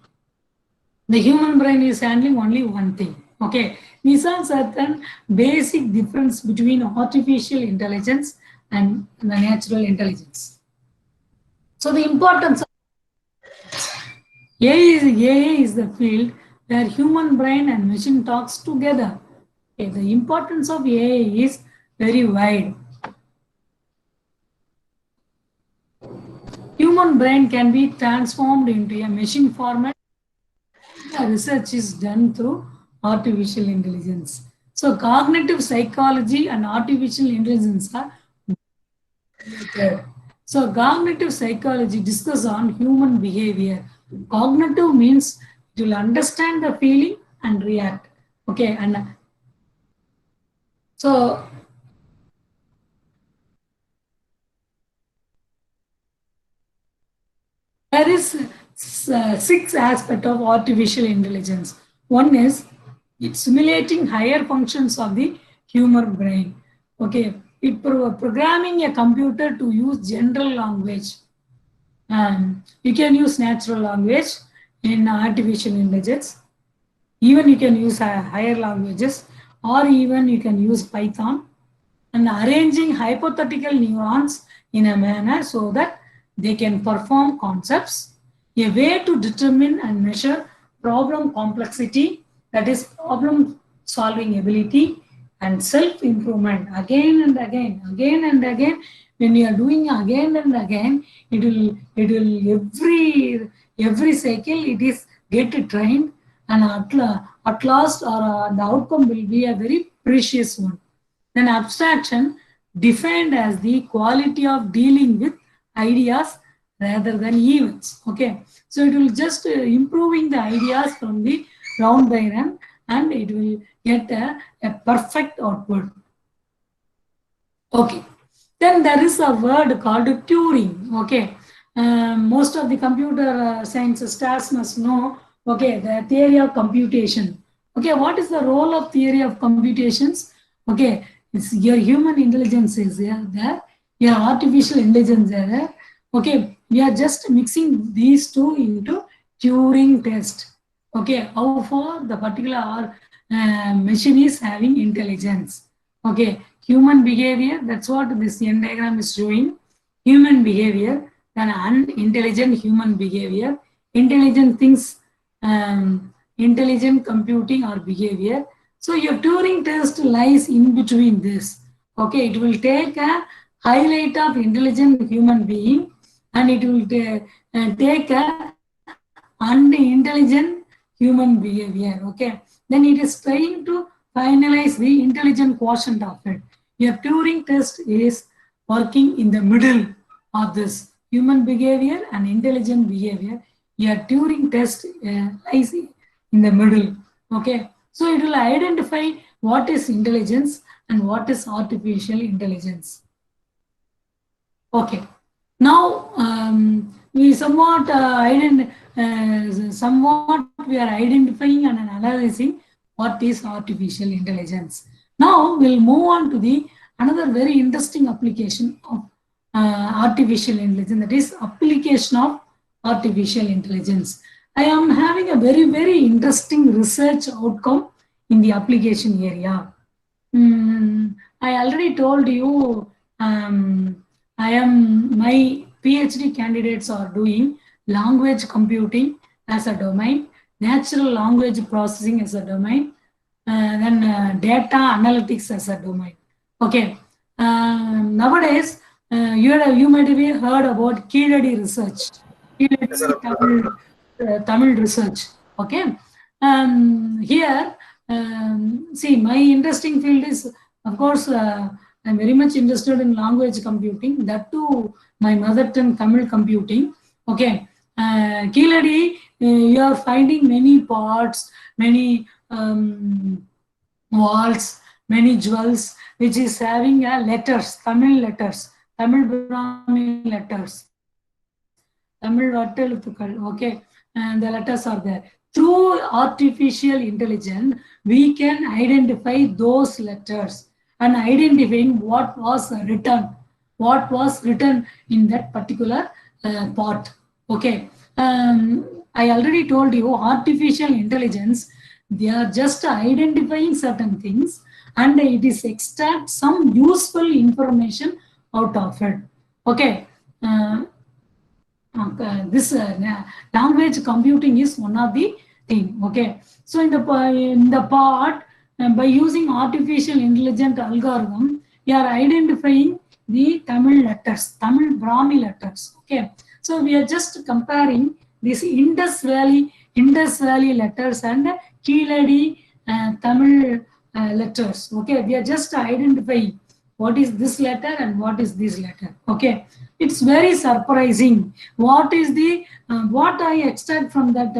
the human brain is handling only one thing. Okay. These are certain basic difference between artificial intelligence and the natural intelligence. So the importance of AI is the field where human brain and machine talks together. Okay, the importance of AI is very wide. Human brain can be transformed into a machine format. The research is done through artificial intelligence. So cognitive psychology and artificial intelligence are related. So cognitive psychology discusses on human behavior. Cognitive means it will understand the feeling and react. Okay, and so there is 6 aspects of artificial intelligence. One is it's simulating higher functions of the human brain. Okay, programming a computer to use general language. You can use natural language in artificial intelligence. Even you can use higher languages, or even you can use Python, and arranging hypothetical neurons in a manner so that they can perform concepts, a way to determine and measure problem complexity, that is problem solving ability and self improvement again and again, again and again. When you are doing again and again, it will every cycle it is get trained, and at last or the outcome will be a very precious one. Then abstraction defined as the quality of dealing with ideas rather than events. Okay, so it will just improving the ideas from the round by round, and it will get a perfect output. Okay, then there is a word called Turing. Okay, most of the computer science stars must know. Okay, the theory of computation. Okay, what is the role of theory of computations? Okay, it's your human intelligence is there, your artificial intelligence there. Okay, we are just mixing these two into Turing test. Okay, how far the particular machine is having intelligence. Okay, human behavior, that's what this Venn diagram is showing. Human behavior, then unintelligent human behavior, intelligent things, intelligent computing or behavior. So your Turing test lies in between this. Okay, it will take a highlight of intelligent human being, and it will take a unintelligent human behavior. Okay, then it is trying to finalize the intelligent quotient of it. Your Turing test is working in the middle of this human behavior and intelligent behavior. Your Turing test lies in the middle. Okay, so it will identify what is intelligence and what is artificial intelligence. Okay, now we somewhat we are identifying and analyzing what is artificial intelligence. Now we'll move on to the another very interesting application of artificial intelligence, that is application of artificial intelligence. I am having a very interesting research outcome in the application area. I already told you my PhD candidates are doing language computing as a domain, natural language processing as a domain, then data analytics as a domain. Okay, nowadays You might have heard about Keeladi research. Yes, sir. Keeladi Tamil research. Okay. Here, see, my interesting field is, of course, I'm very much interested in language computing. That too, my mother tongue Tamil computing. Okay. Keeladi, you are finding many parts, many walls, many jewels, which is having a letters, Tamil Brahmi letters, Tamil Vatteluttukal, okay, and the letters are there. Through artificial intelligence, we can identify those letters and identifying what was written in that particular part. Okay. I already told you artificial intelligence, they are just identifying certain things and it is extract some useful information out of it. Okay. This language computing is one of the thing. Okay. So in the part, by using artificial intelligent algorithm, we are identifying the Tamil letters, Tamil Brahmi letters. Okay. So we are just comparing this Indus Valley letters and Keeladi Tamil letters. Okay. We are just identifying what is this letter and what is this letter. Okay. It's very surprising. What is the what I extract from that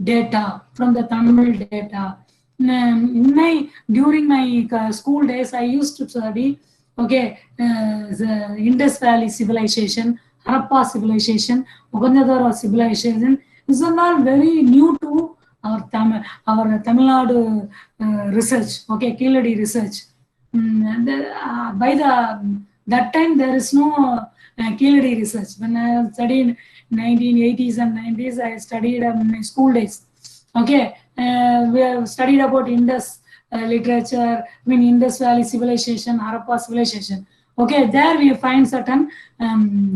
data, from the Tamil data? During my school days, I used to study, okay, the Indus Valley civilization, Harappa civilization, Mohenjo-daro civilization. These are all very new to our Tamil Nadu research, okay, Keeladi research. By that time there is no Keeladi research. When I studied 1980s and 90s, I studied my school days. Okay, we have studied about Indus literature, Indus Valley civilization, Harappa civilization. Okay, there we find certain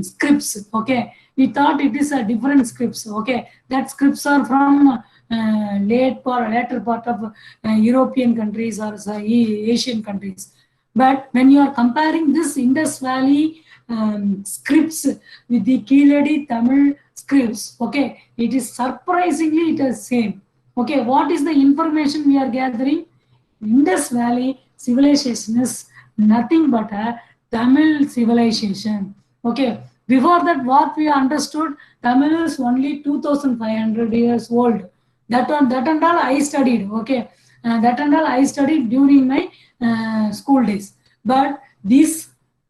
scripts. Okay, we thought it is a different scripts. Okay, that scripts are from later part of European countries or Asian countries. But when you are comparing this Indus Valley scripts with the Keeladi Tamil scripts, okay, it is surprisingly it is same. Okay, what is the information we are gathering? Indus Valley civilization is nothing but a Tamil civilization. Okay, before that, what we understood, Tamil is only 2,500 years old. That and all I studied. Okay, that and all I studied during my school days. But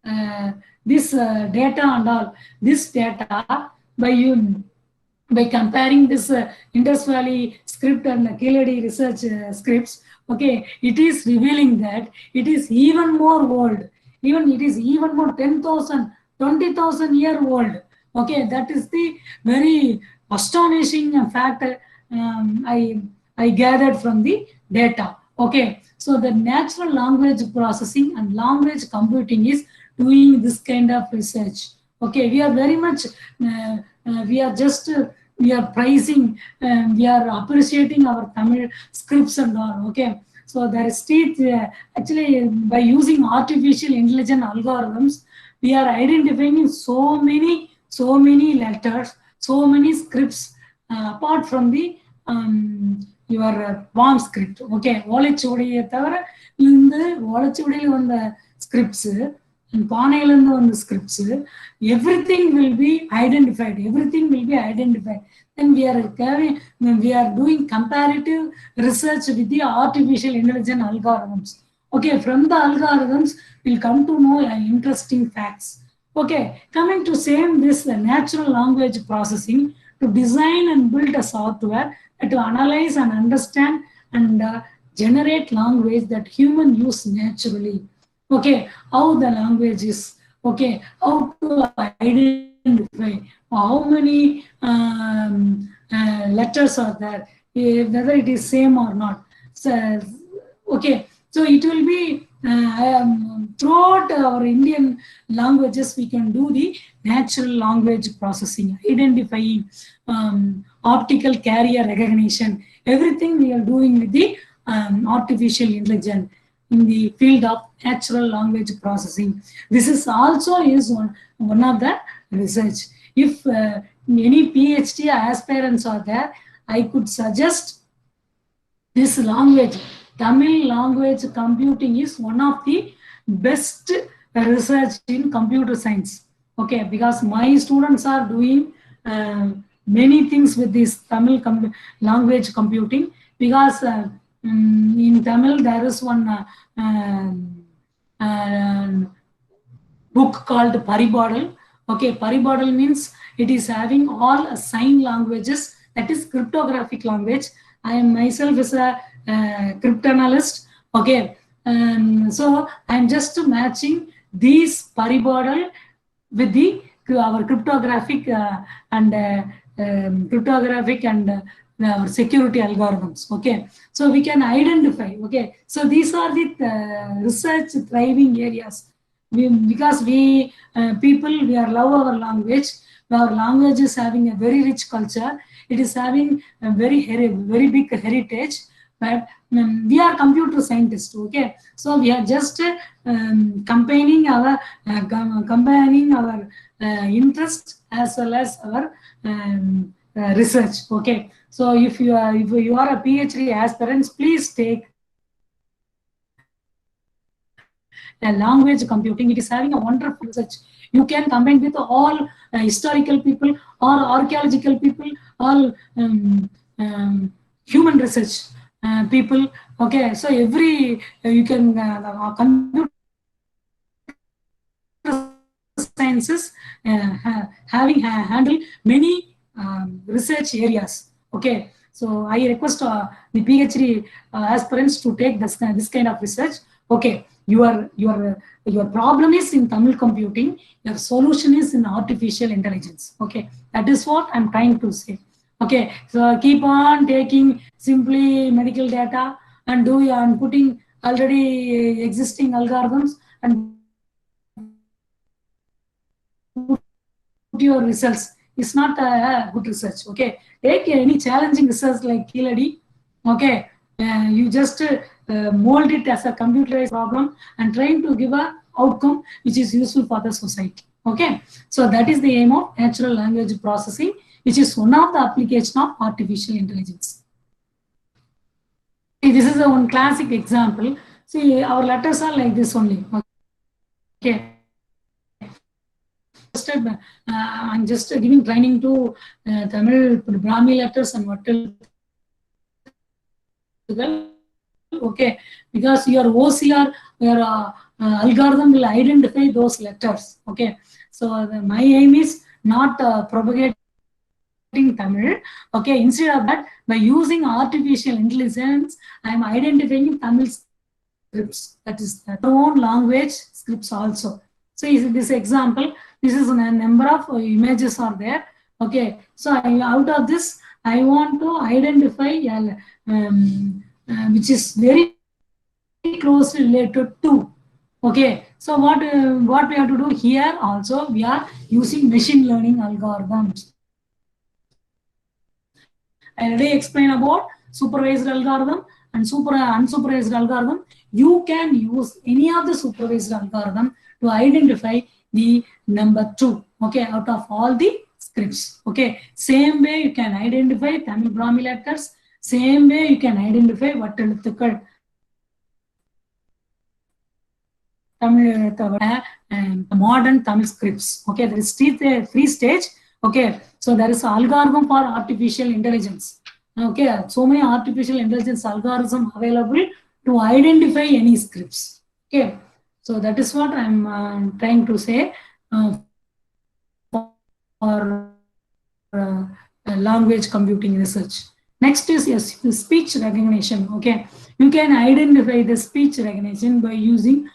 uh, this data and all, this data by comparing this Indus Valley script and Keeladi research scripts, okay, it is revealing that it is even more old. Even it is even more 10,000, 20,000 year old. Okay, that is the very astonishing fact I gathered from the data. Okay, so the natural language processing and language computing is doing this kind of research. Okay, we are very much, we are just, we are praising, we are appreciating our Tamil scripts and all. Okay, so there is actually by using artificial intelligent algorithms, we are identifying so many letters, so many scripts apart from the your warm script. Okay, ஓலைச்சுவடியை தவிர இந்த ஓலைச்சுவடியில் வந்த scripts பானையிலிருந்து வந்த scripts everything will be identified. Then we are doing comparative research with the artificial intelligence algorithms. Okay, from the algorithms we'll come to know interesting facts. Okay, coming to same this natural language processing to design and build a software to analyze and understand and generate language that human use naturally. Okay, how the language is, okay, how to identify how many letters are there, whether it is same or not. So, okay, so it will be throughout our Indian languages we can do the natural language processing, identifying optical carrier recognition, everything we are doing with the artificial intelligence. in the field of natural language processing. This is also is one of the research. If any PhD aspirants are there, I could suggest this language. Tamil language computing is one of the best research in computer science. Okay, because my students are doing many things with this Tamil language computing, because in Tamil there is one book called Paribadal. Okay, Paribadal means it is having all sign languages, that is cryptographic language. I am myself is a cryptanalyst. Okay, so I am just matching these Paribadal with the our cryptographic and our security algorithms. Okay, so we can identify. Okay, so these are the research thriving areas. Because we people, we are love our language. Our language is having a very rich culture. It is having a very big heritage. But we are computer scientists. Okay, so we are just combining our interest as well as our research. Okay, so if you are a PhD aspirant, please take language computing. It is having a wonderful research. You can combine with all historical people or archaeological people, all human research people. Okay, so every you can computer sciences having handle many research areas. Okay, so I request the PhD aspirants to take this kind of research. Okay, your problem is in Tamil computing, your solution is in artificial intelligence. Okay, that is what I'm trying to say. Okay, so keep on taking simply medical data and putting already existing algorithms and your results. It's not a good research. Okay, take any challenging research like Kiladi. Okay, you just mold it as a computerized problem and trying to give a outcome which is useful for the society. Okay, so that is the aim of natural language processing, which is one of the application of artificial intelligence. See, this is a one classic example. See, our letters are like this only. Okay. I'm just giving training to Tamil Brahmi letters and Vattal. Okay, because your OCR, your algorithm will identify those letters. Okay, so my aim is not propagating Tamil. Okay, instead of that, by using artificial intelligence, I am identifying Tamil scripts. That is their own language scripts also. So this example, this is a number of images are there. Okay, so out of this, I want to identify which is very closely related to. Okay, so what we have to do here also, we are using machine learning algorithms. I already explained about supervised algorithm and unsupervised algorithm. You can use any of the supervised algorithm to identify the number 2. Okay, out of all the scripts. Okay, same way you can identify Tamil Brahmi letters. Same way you can identify Vattaluttukal. Tamil modern Tamil scripts. Okay, there is three stage. Okay, so there is an algorithm for artificial intelligence. Okay, so many artificial intelligence algorithms available to identify any scripts. Okay, so that is what I'm trying to say for language computing research. Next is yes, speech recognition. Okay, you can identify the speech recognition by using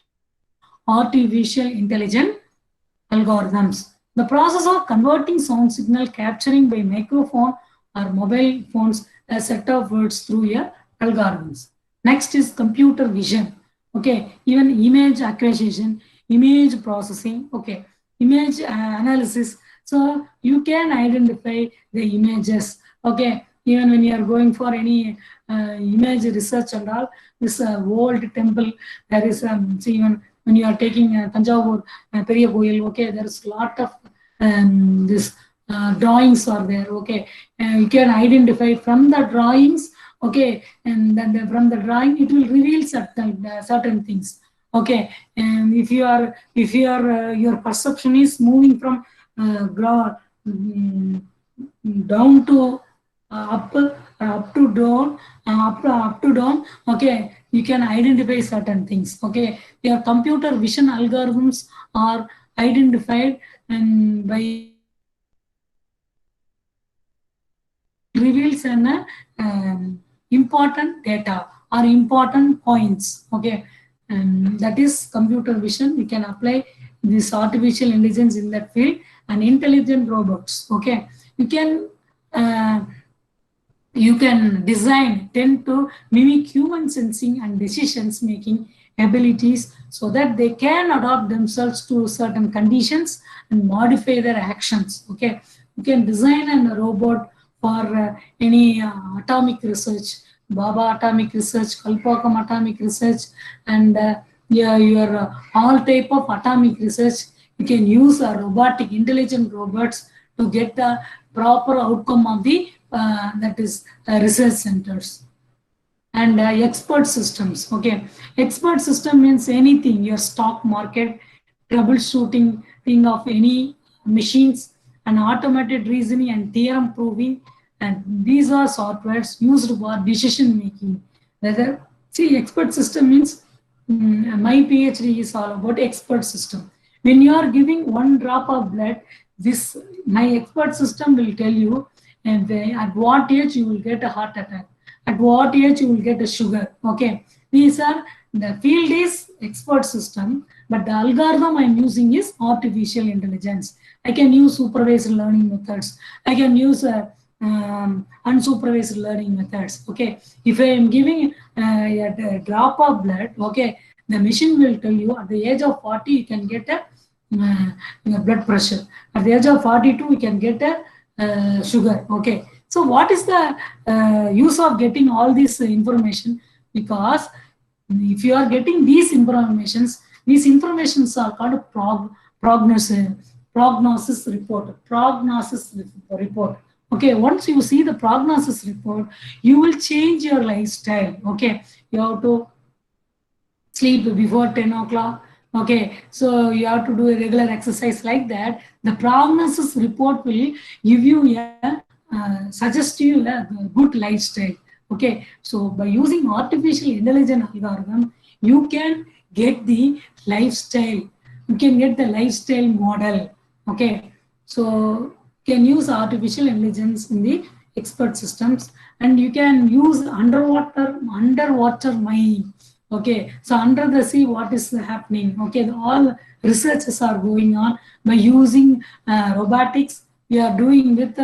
artificial intelligence algorithms. The process of converting sound signal capturing by microphone or mobile phones a set of words through a algorithms. Next is computer vision. Okay, even image acquisition, image processing. Okay, image analysis. So you can identify the images. Okay, even when you are going for any image research and all, this old temple. There is see, even when you are taking Tanjavur Periya Koil, okay, there is a lot of this drawings are there. Okay, you can identify from the drawings. Okay, and then from the drawing it will reveal certain things. Okay, and if your perception is moving from mm, down to up to down, up to down. Okay, you can identify certain things. Okay, your computer vision algorithms are identified and by reveals an important data or important points. Okay, and that is computer vision. We can apply this artificial intelligence in that field and intelligent robots. Okay, you can uh, design tend to mimic human sensing and decisions making abilities so that they can adapt themselves to certain conditions and modify their actions. Okay, you can design a robot for any atomic research, Baba atomic research, Kalpakam atomic research, and yeah, your all type of atomic research. You can use robotic intelligent robots to get the proper outcome of the that is research centers. And expert systems. Okay, expert system means anything, your stock market, troubleshooting thing of any machines, and automated reasoning and theorem proving, and these are softwares used for decision making. Whether see expert system means my PhD is all about expert system. When you are giving one drop of blood, this my expert system will tell you and at what age you will get a heart attack, at what age you will get a sugar. Okay, these are the field is expert system, but the algorithm I'm using is artificial intelligence. I can use supervised learning methods. I can use unsupervised learning methods. Okay, if I am giving a drop of blood, okay, the machine will tell you at the age of 40 you can get a blood pressure. At the age of 42 you can get a sugar. Okay, so what is the use of getting all this information? Because if you are getting these informations are called prognosis report. Okay, once you see the prognosis report, you will change your lifestyle. Okay, you have to sleep before 10 o'clock. Okay, so you have to do a regular exercise like that. The prognosis report will give you a suggest you a good lifestyle. Okay, so by using artificial intelligence algorithm, you can get the lifestyle. You can get the lifestyle model. Okay, so you can use artificial intelligence in the expert systems, and you can use underwater mining. Okay, so under the sea, what is happening? Okay, all researches are going on by using robotics. We are doing with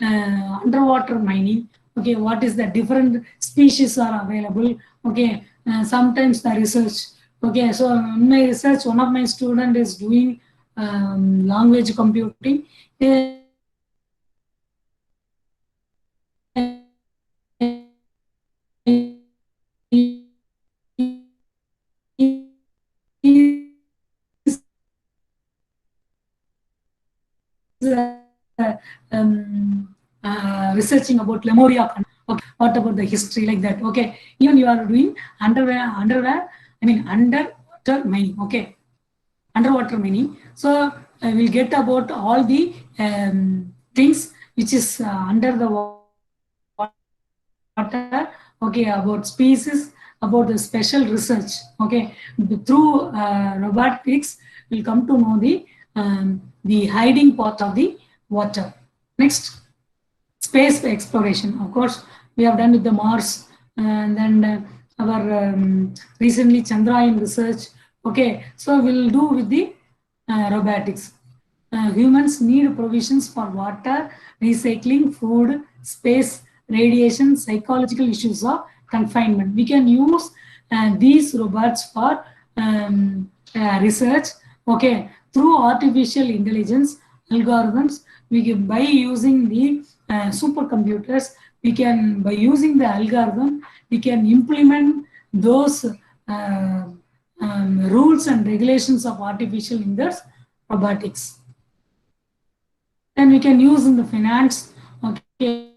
underwater mining. Okay, what is the different species are available? Okay, sometimes the research. Okay, so in my research, one of my student is doing language computing. Researching about Lemuria. Okay, what about the history like that? Okay, even you are doing underwater mining. Okay, underwater mining. So I will get about all the things which is under the water. Okay, about species, about the special research. Okay, through robotics, we'll come to know the hiding part of the water. Next, space exploration. Of course, we have done with the Mars, and then our recently Chandrayaan research. Okay, so we'll do with the robotics. Humans need provisions for water, recycling, food, space, radiation, psychological issues of confinement. We can use these robots for research. Okay, through artificial intelligence algorithms, we can, by using the supercomputers, we can by using the algorithm, we can implement those rules and regulations of artificial in the robotics. Then we can use in the finance. Okay,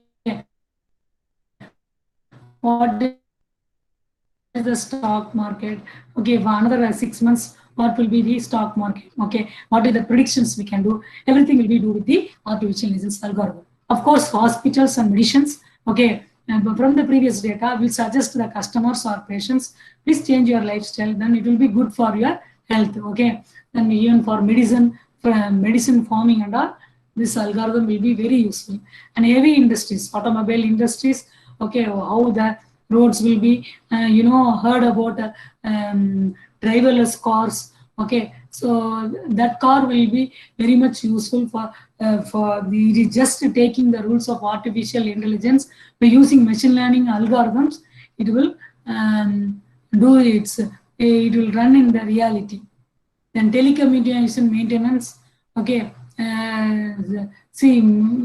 what is the stock market? Okay, for another 6 months, what will be the stock market? Okay, what are the predictions we can do? Everything will be do with the artificial intelligence algorithm. Of course, hospitals and medicines. Okay, from the previous data, will suggest to the customers or patients, please change your lifestyle. Then it will be good for your health. Okay, then even for medicine farming and all, this algorithm will be very useful. And heavy industries, automobile industries. Okay, how the roads will be, heard about driverless cars. Okay, so that car will be very much useful for just taking the rules of artificial intelligence by using machine learning algorithms. It will it will run in the reality. Then telecommunication maintenance. Okay, see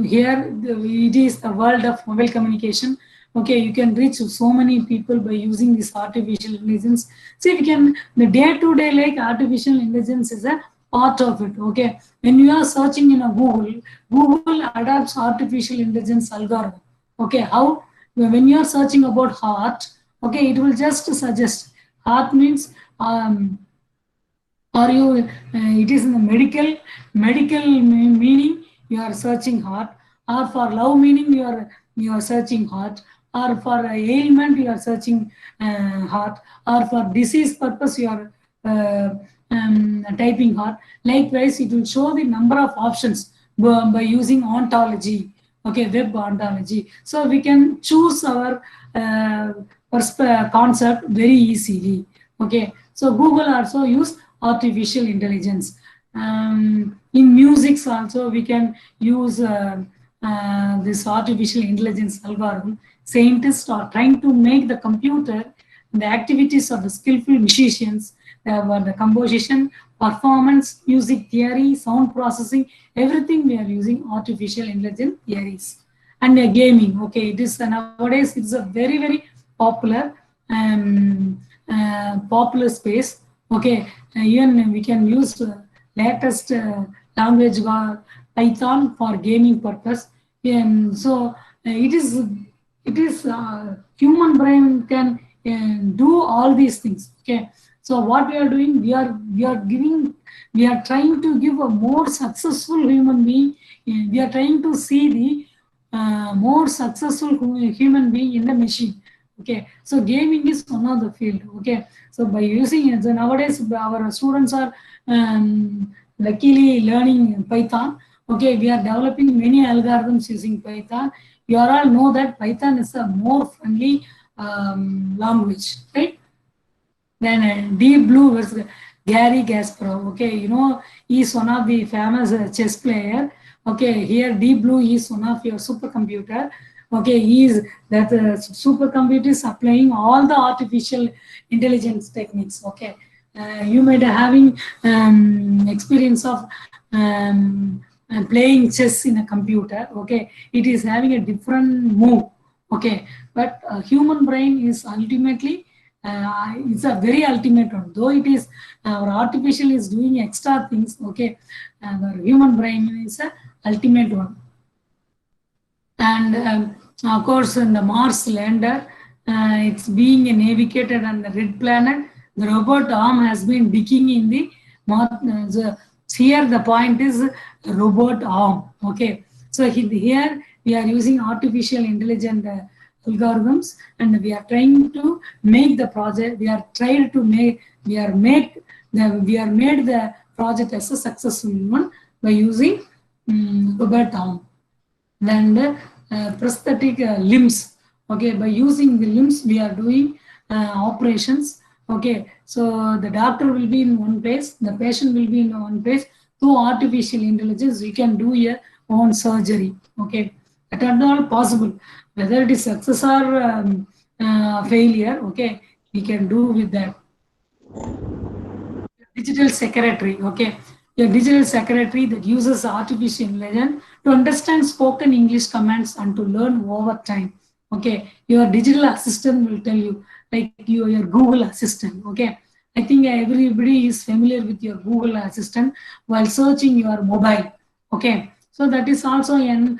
here it is the world of mobile communication. Okay, you can reach so many people by using this artificial intelligence. See, we can the day-to-day like artificial intelligence is a part of it. Okay, when you are searching in a Google adapts artificial intelligence algorithm. Okay, how when you are searching about heart, okay, it will just suggest heart means or you it is in the medical meaning you are searching heart, or for love meaning you are searching heart, or for ailment you are searching heart, or for disease purpose you are typing heart. Likewise, it will show the number of options by using ontology. Okay, web ontology. So we can choose our concept very easily. Okay, so Google also use artificial intelligence. In music also we can use this artificial intelligence algorithm. Scientists are trying to make the computer the activities of the skillful musicians, the composition, performance, music theory, sound processing, everything we are using artificial intelligence theories. And gaming, okay, it is nowadays it's a very popular popular space. Okay, even we can use latest language Python for gaming purpose. So it is human brain can do all these things. Okay, so what we are doing, we are trying to give a more successful human being. We are trying to see the more successful human being in the machine. Okay, so gaming is one of the field. Okay, so by using it, so nowadays our students are luckily learning Python. Okay, we are developing many algorithms using Python. You all know that Python is a more friendly language, right? Then Deep Blue was Gary Kasparov. Okay, he is one of the famous chess player. Okay, here Deep Blue is one of your supercomputer. Okay, he is that supercomputer is applying all the artificial intelligence techniques. Okay, you might be having experience of playing chess in a computer. Okay, it is having a different move. Okay, but human brain is ultimately it's a very ultimate one. Though it is our artificial is doing extra things. Okay, our human brain is a ultimate one. And of course, in the Mars lander, it's being navigated on the red planet. The robot arm has been digging in the Mars. Here the point is robot arm. Okay, so here we are using artificial intelligence algorithms, and we are trying to make the project. We are made the project as a successful one by using robot arm. Then the prosthetic limbs. Okay, by using the limbs we are doing operations. Okay, so the doctor will be in one place, the patient will be in one place. Through artificial intelligence we can do your own surgery. Okay, that are all possible, whether it is success or failure. Okay, we can do with that. Digital secretary. Okay, a digital secretary that uses artificial intelligence to understand spoken English commands and to learn over time. Okay, your digital assistant will tell you like your Google Assistant. Okay, I think everybody is familiar with your Google Assistant while searching your mobile. Okay, so that is also an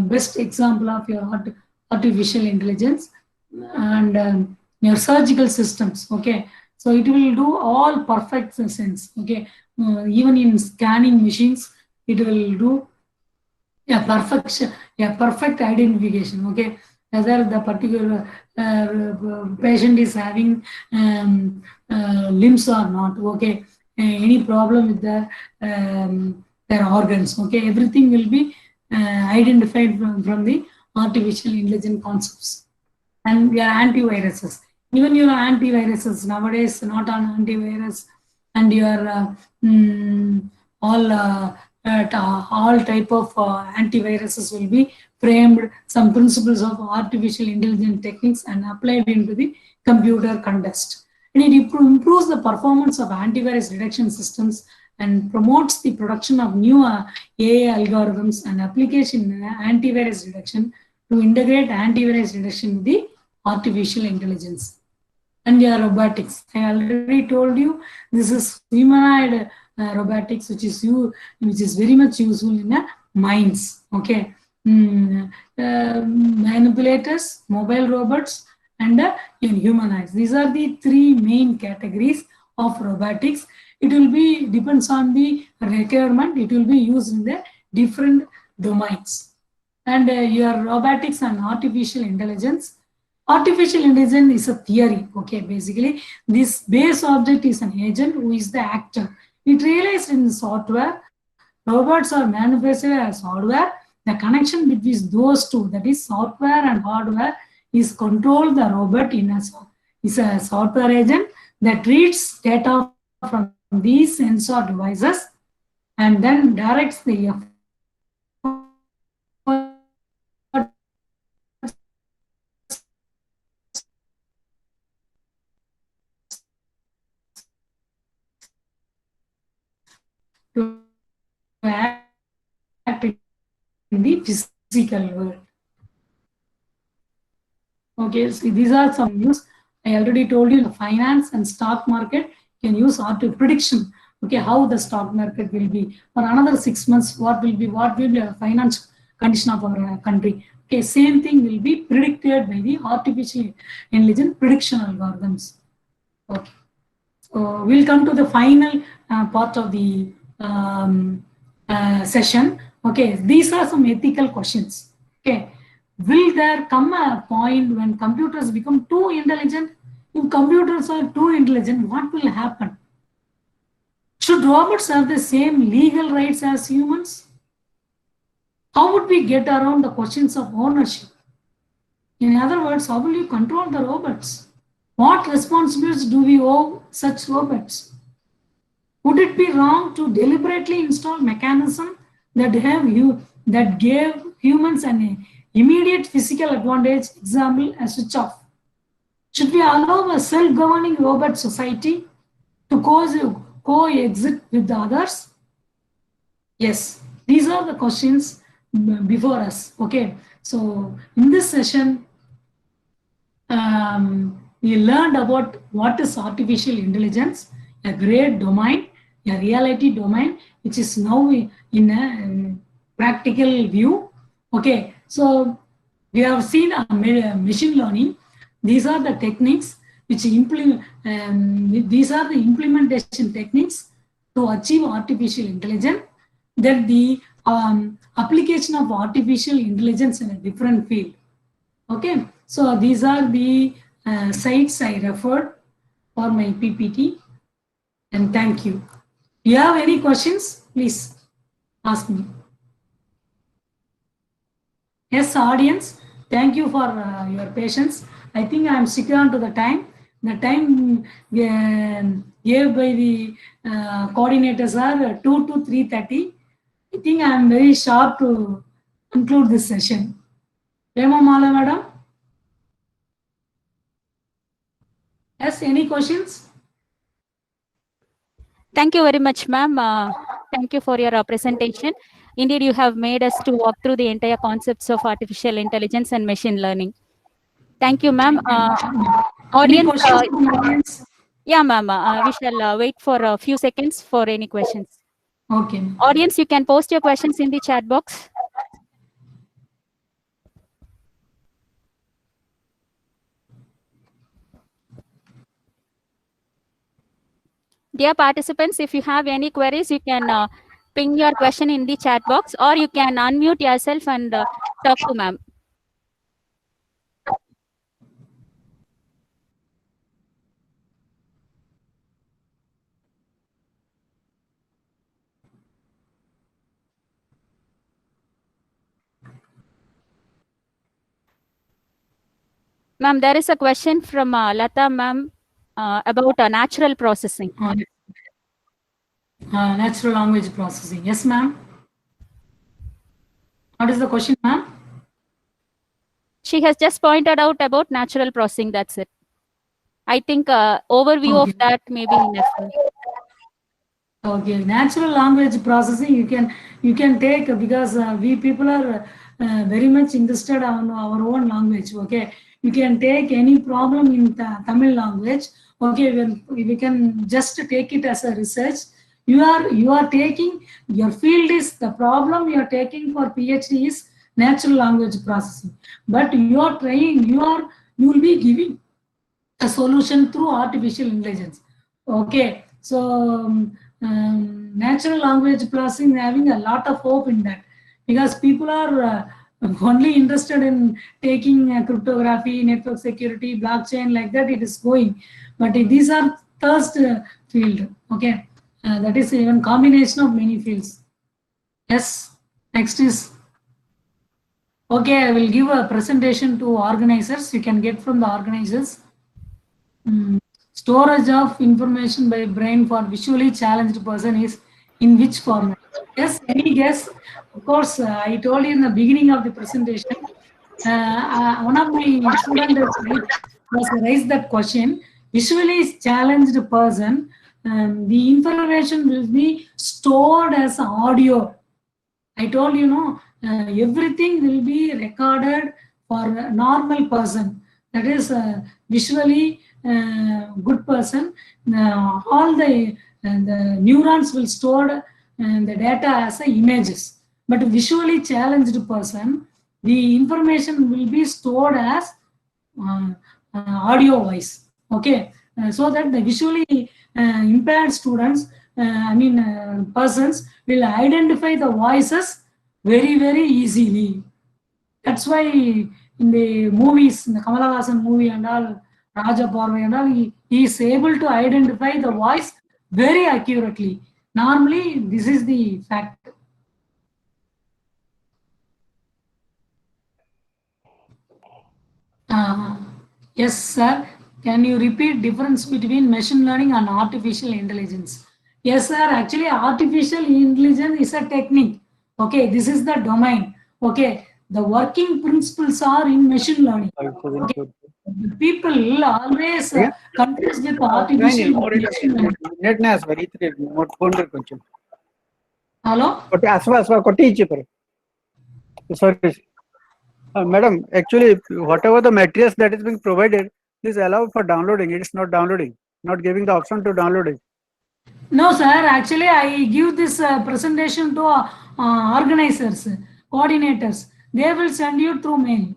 best example of your artificial intelligence. And your surgical systems. Okay, so it will do all perfect sense. Okay, even in scanning machines, it will do a perfect identification. Okay, whether the particular patient is having limbs or not. Okay, any problem with their organs. Okay, everything will be identified from the artificial intelligence concepts. And your antiviruses, even your antiviruses nowadays, not on antivirus, and your all all type of antiviruses will be framed some principles of artificial intelligence techniques and applied into the computer context. And it improves the performance of antivirus detection systems and promotes the production of new AI algorithms and application in antivirus detection to integrate antivirus detection with the artificial intelligence. And your robotics, I already told you, this is humanoid robotics, which is very much useful in mines. Okay, manipulators, mobile robots, and humanoids. These are the three main categories of robotics. It will be depends on the requirement. It will be used in the different domains. And your robotics and artificial intelligence. Artificial intelligence is a theory. Okay, basically, this base object is an agent who is the actor. It realized in software, robots are manufactured as hardware. The connection between those two, that is software and hardware, is control the robot is a software agent that reads data from these sensor devices and then directs the to act in the physical world. Okay, so these are some news. I already told you the finance and stock market can use auto prediction. Okay, how the stock market will be for another 6 months. What will be the finance condition of our country? Okay, same thing will be predicted by the artificial intelligence prediction algorithms. Okay, so we'll come to the final part of the session. Okay, these are some ethical questions. Okay, will there come a point when computers become too intelligent? If computers are too intelligent, what will happen? Should robots have the same legal rights as humans? How would we get around the questions of ownership? In other words, how will you control the robots? What responsibilities do we owe such robots? Would it be wrong to deliberately install mechanisms that gave humans an immediate physical advantage, example, a switch off? Should we allow a self-governing robot society to coexist with the others? Yes, these are the questions before us. Okay, so in this session, we learned about what is artificial intelligence, a great domain, a reality domain, which is now in a practical view. Okay, so we have seen a machine learning. These are the techniques which implement. These are the implementation techniques to achieve artificial intelligence. Then the application of artificial intelligence in a different field. Okay, so these are the sites I referred for my PPT, and thank you. Do you have any questions? Please ask me. Yes, audience, thank you for your patience. I think I am sticking on to the time. The time gave by the coordinators are 2 to 3:30. I think I am very sharp to conclude this session. Rema Mala, madam? Yes, any questions? Thank you very much, ma'am. Thank you for your presentation. Indeed, you have made us to walk through the entire concepts of artificial intelligence and machine learning. Thank you, ma'am. Any Audience, questions from audience? yeah, ma'am. We shall wait for a few seconds for any questions. Okay. Audience, you can post your questions in the chat box. Dear participants, if you have any queries, you can ping your question in the chat box, or you can unmute yourself and talk to ma'am. Ma'am, there is a question from Lata ma'am about natural processing. Natural language processing. Yes, ma'am. What is the question, ma'am? She has just pointed out about natural processing. That's it. I think overview of that may be enough. Okay, natural language processing you can take because we people are very much interested on our own language. Okay, you can take any problem in Tamil language. Okay, we can just take it as a research. You are taking your field is the problem you are taking for PhD is natural language processing, but you are trying you will be giving a solution through artificial intelligence. Okay, so natural language processing having a lot of hope in that because people are only interested in taking cryptography, network security, blockchain like that. It is going, but these are first field. Okay, that is even combination of many fields. Yes, next is. Okay, I will give a presentation to organizers. You can get from the organizers. Storage of information by brain for visually challenged person is in which format? Yes, any guess? Of course, I told you in the beginning of the presentation. One of my students was raised that question. Visually challenged person, the information will be stored as audio. I told you, no, everything will be recorded for a normal person. That is visually good person. All the neurons will store the data as images. But visually challenged person, the information will be stored as audio wise. Okay, so that the visually impaired students, persons will identify the voices very easily. That's why in the movies, in the Kamala Hassan movie and all, Raja Parvai and all, he is able to identify the voice very accurately. Normally, this is the fact. Yes, sir. Can you repeat difference between machine learning and artificial intelligence? Yes, sir. Actually, artificial intelligence is a technique. Okay, this is the domain. Okay, the working principles are in machine learning. Okay. People always confuse with artificial intelligence. Hello? Sorry. Madam, actually, whatever the materials that is being provided is allowed for downloading. It is not downloading, not giving the option to download it. No, sir. Actually, I give this presentation to organizers, coordinators. They will send you through mail.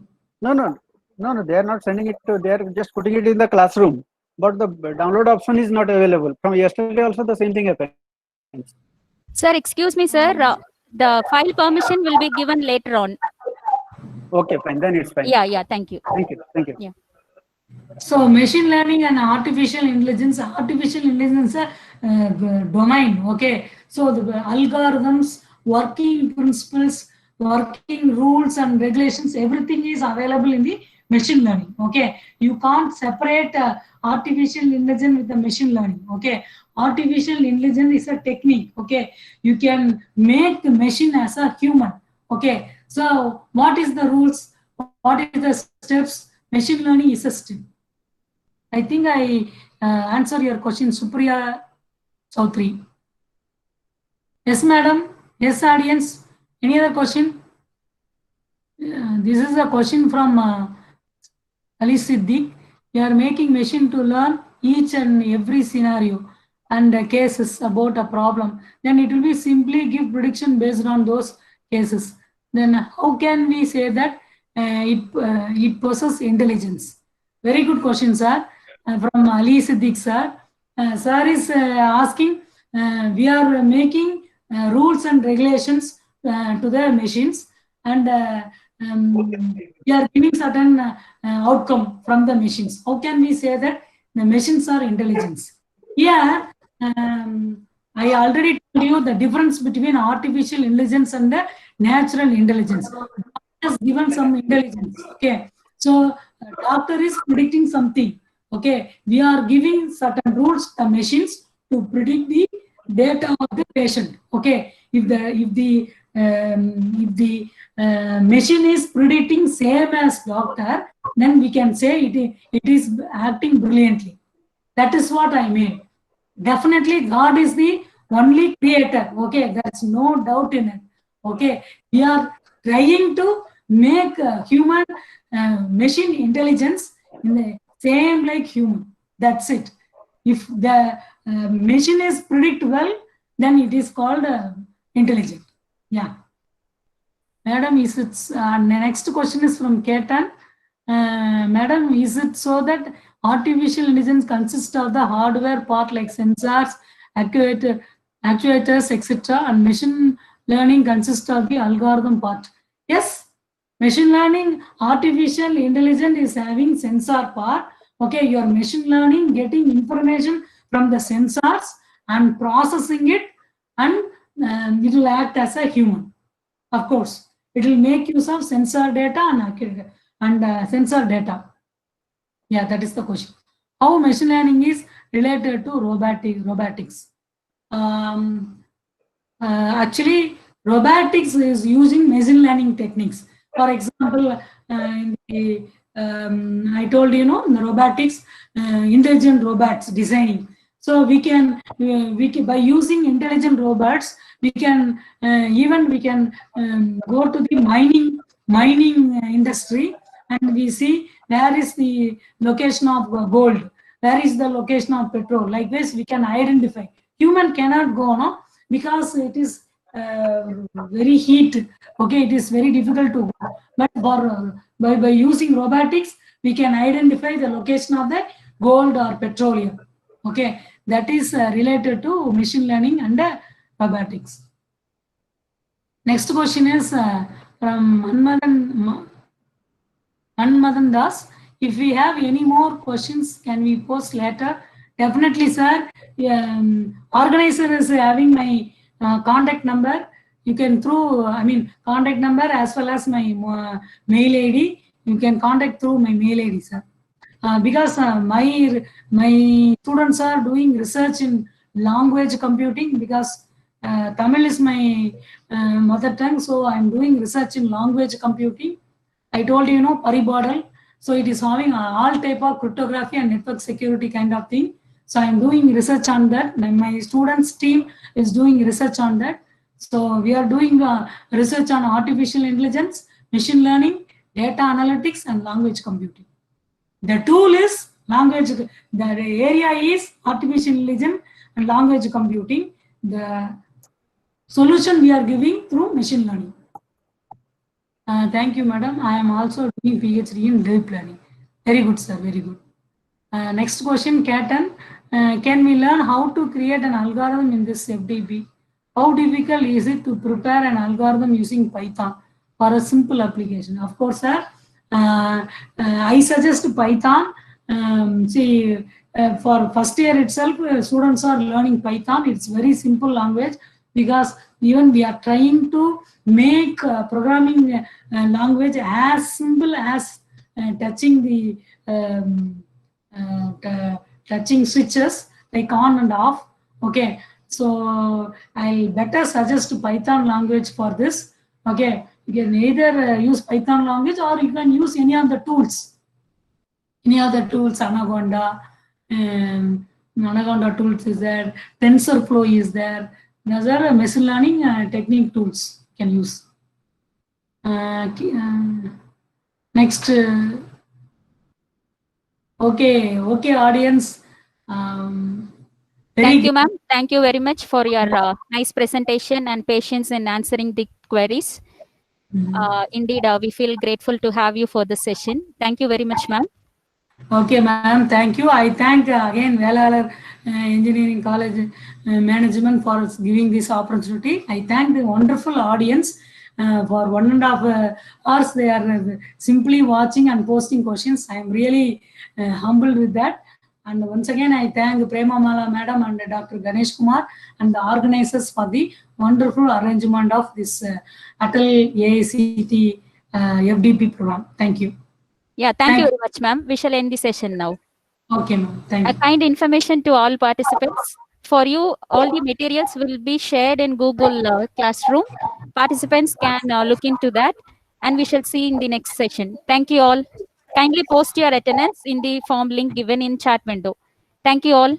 No. They are not sending it to. They are just putting it in the classroom. But the download option is not available. From yesterday, also the same thing happened. Sir, excuse me, sir. The file permission will be given later on. Okay, fine. Then it's fine. Yeah. Thank you. Thank you. Yeah. So machine learning and artificial intelligence domain. Okay. So the algorithms, working principles, working rules and regulations, everything is available in the machine learning. Okay. You can't separate artificial intelligence with the machine learning. Okay. Artificial intelligence is a technique. Okay. You can make the machine as a human. Okay. So what is the rules? What is the steps? Machine learning is a step. I think I answer your question, Supriya Chaudhary. Yes, madam. Yes, audience. Any other question? This is a question from Ali Siddiq. you are making machine to learn each and every scenario and cases about a problem, then it will be simply give prediction based on those cases. Then how can we say that it possesses intelligence? Very good question, sir. From Ali Siddiq, sir. Sir is asking, we are making rules and regulations to the machines, and we are giving certain outcome from the machines. How can we say that the machines are intelligence? Here, I already told you the difference between artificial intelligence and the natural intelligence. Doctor has given some intelligence. Okay, so doctor is predicting something. Okay, we are giving certain rules to machines to predict the data of the patient. Okay, if the machine is predicting same as doctor, then we can say it is acting brilliantly. That is what I mean. Definitely, God is the only creator. Okay, there's no doubt in it. Okay, we are trying to make human machine intelligence in the same like human. That's it. If the machine is predict well, then it is called intelligent. Yeah. Madam, is it, next question is from Ketan. Madam, is it so that artificial intelligence consists of the hardware part like sensors, actuators, etc., and machine learning consists of the algorithm part? Yes, machine learning, artificial intelligence is having sensor part. Okay, your machine learning getting information from the sensors and processing it, and it will act as a human. Of course, it will make use of sensor data and sensor data. Yeah, that is the question. How machine learning is related to robotics? Actually, robotics is using machine learning techniques. For example, I told you know the robotics, intelligent robots designing. So we can by using intelligent robots, we can go to the mining industry, and we see where is the location of gold, where is the location of petrol. Like this, we can identify. Human cannot go, no, because it is very heat. Okay, it is very difficult to go. But for by using robotics, we can identify the location of the gold or petroleum. Okay, that is related to machine learning and robotics. Next question is from Manmadan Das. If we have any more questions, can we post later? Definitely, sir. Organizer is having my contact number. You can through, contact number as well as my mail ID. You can contact through my mail ID, sir. Because my students are doing research in language computing, because Tamil is my mother tongue, so I'm doing research in language computing. I told you, Paribodal. So it is having all type of cryptography and network security kind of thing. So I'm doing research on that. My students team is doing research on that. So we are doing research on artificial intelligence, machine learning, data analytics, and language computing. The tool is language. The area is artificial intelligence and language computing. The solution we are giving through machine learning. Thank you, madam. I am also doing PhD in deep learning. Very good, sir. Very good. Next question, Ketan. Can we learn how to create an algorithm in this FDP? How difficult is it to prepare an algorithm using Python for a simple application? Of course, sir. I suggest Python. For first year itself, students are learning Python. It's very simple language, because even we are trying to make programming language as simple as touching the touching switches like on and off. Okay, so I'll better suggest Python language for this. Okay, you can either use Python language, or you can use any of the tools. Any other tools, Anaconda, Anaconda tools is there, TensorFlow is there. Those are machine learning technique tools you can use. Next, Okay, okay, audience. Very Thank you, ma'am. Thank you very much for your nice presentation and patience in answering the queries. Indeed, we feel grateful to have you for the session. Thank you very much, ma'am. Okay, ma'am. Thank you. I thank again Velalar Engineering College management for giving this opportunity. I thank the wonderful audience for 1.5 hours. They are simply watching and posting questions. I am really humbled with that. And once again, I thank Prema Mala Madam and Dr. Ganesh Kumar and the organizers for the wonderful arrangement of this Atal AICT FDP program. Thank you. Yeah, thank you very much, ma'am. We shall end the session now. Okay, ma'am. Thank A you. kind information to all participants. For you, all the materials will be shared in Google Classroom. Participants can look into that, and we shall see in the next session. Thank you all. Kindly post your attendance in the form link given in chat window. Thank you all.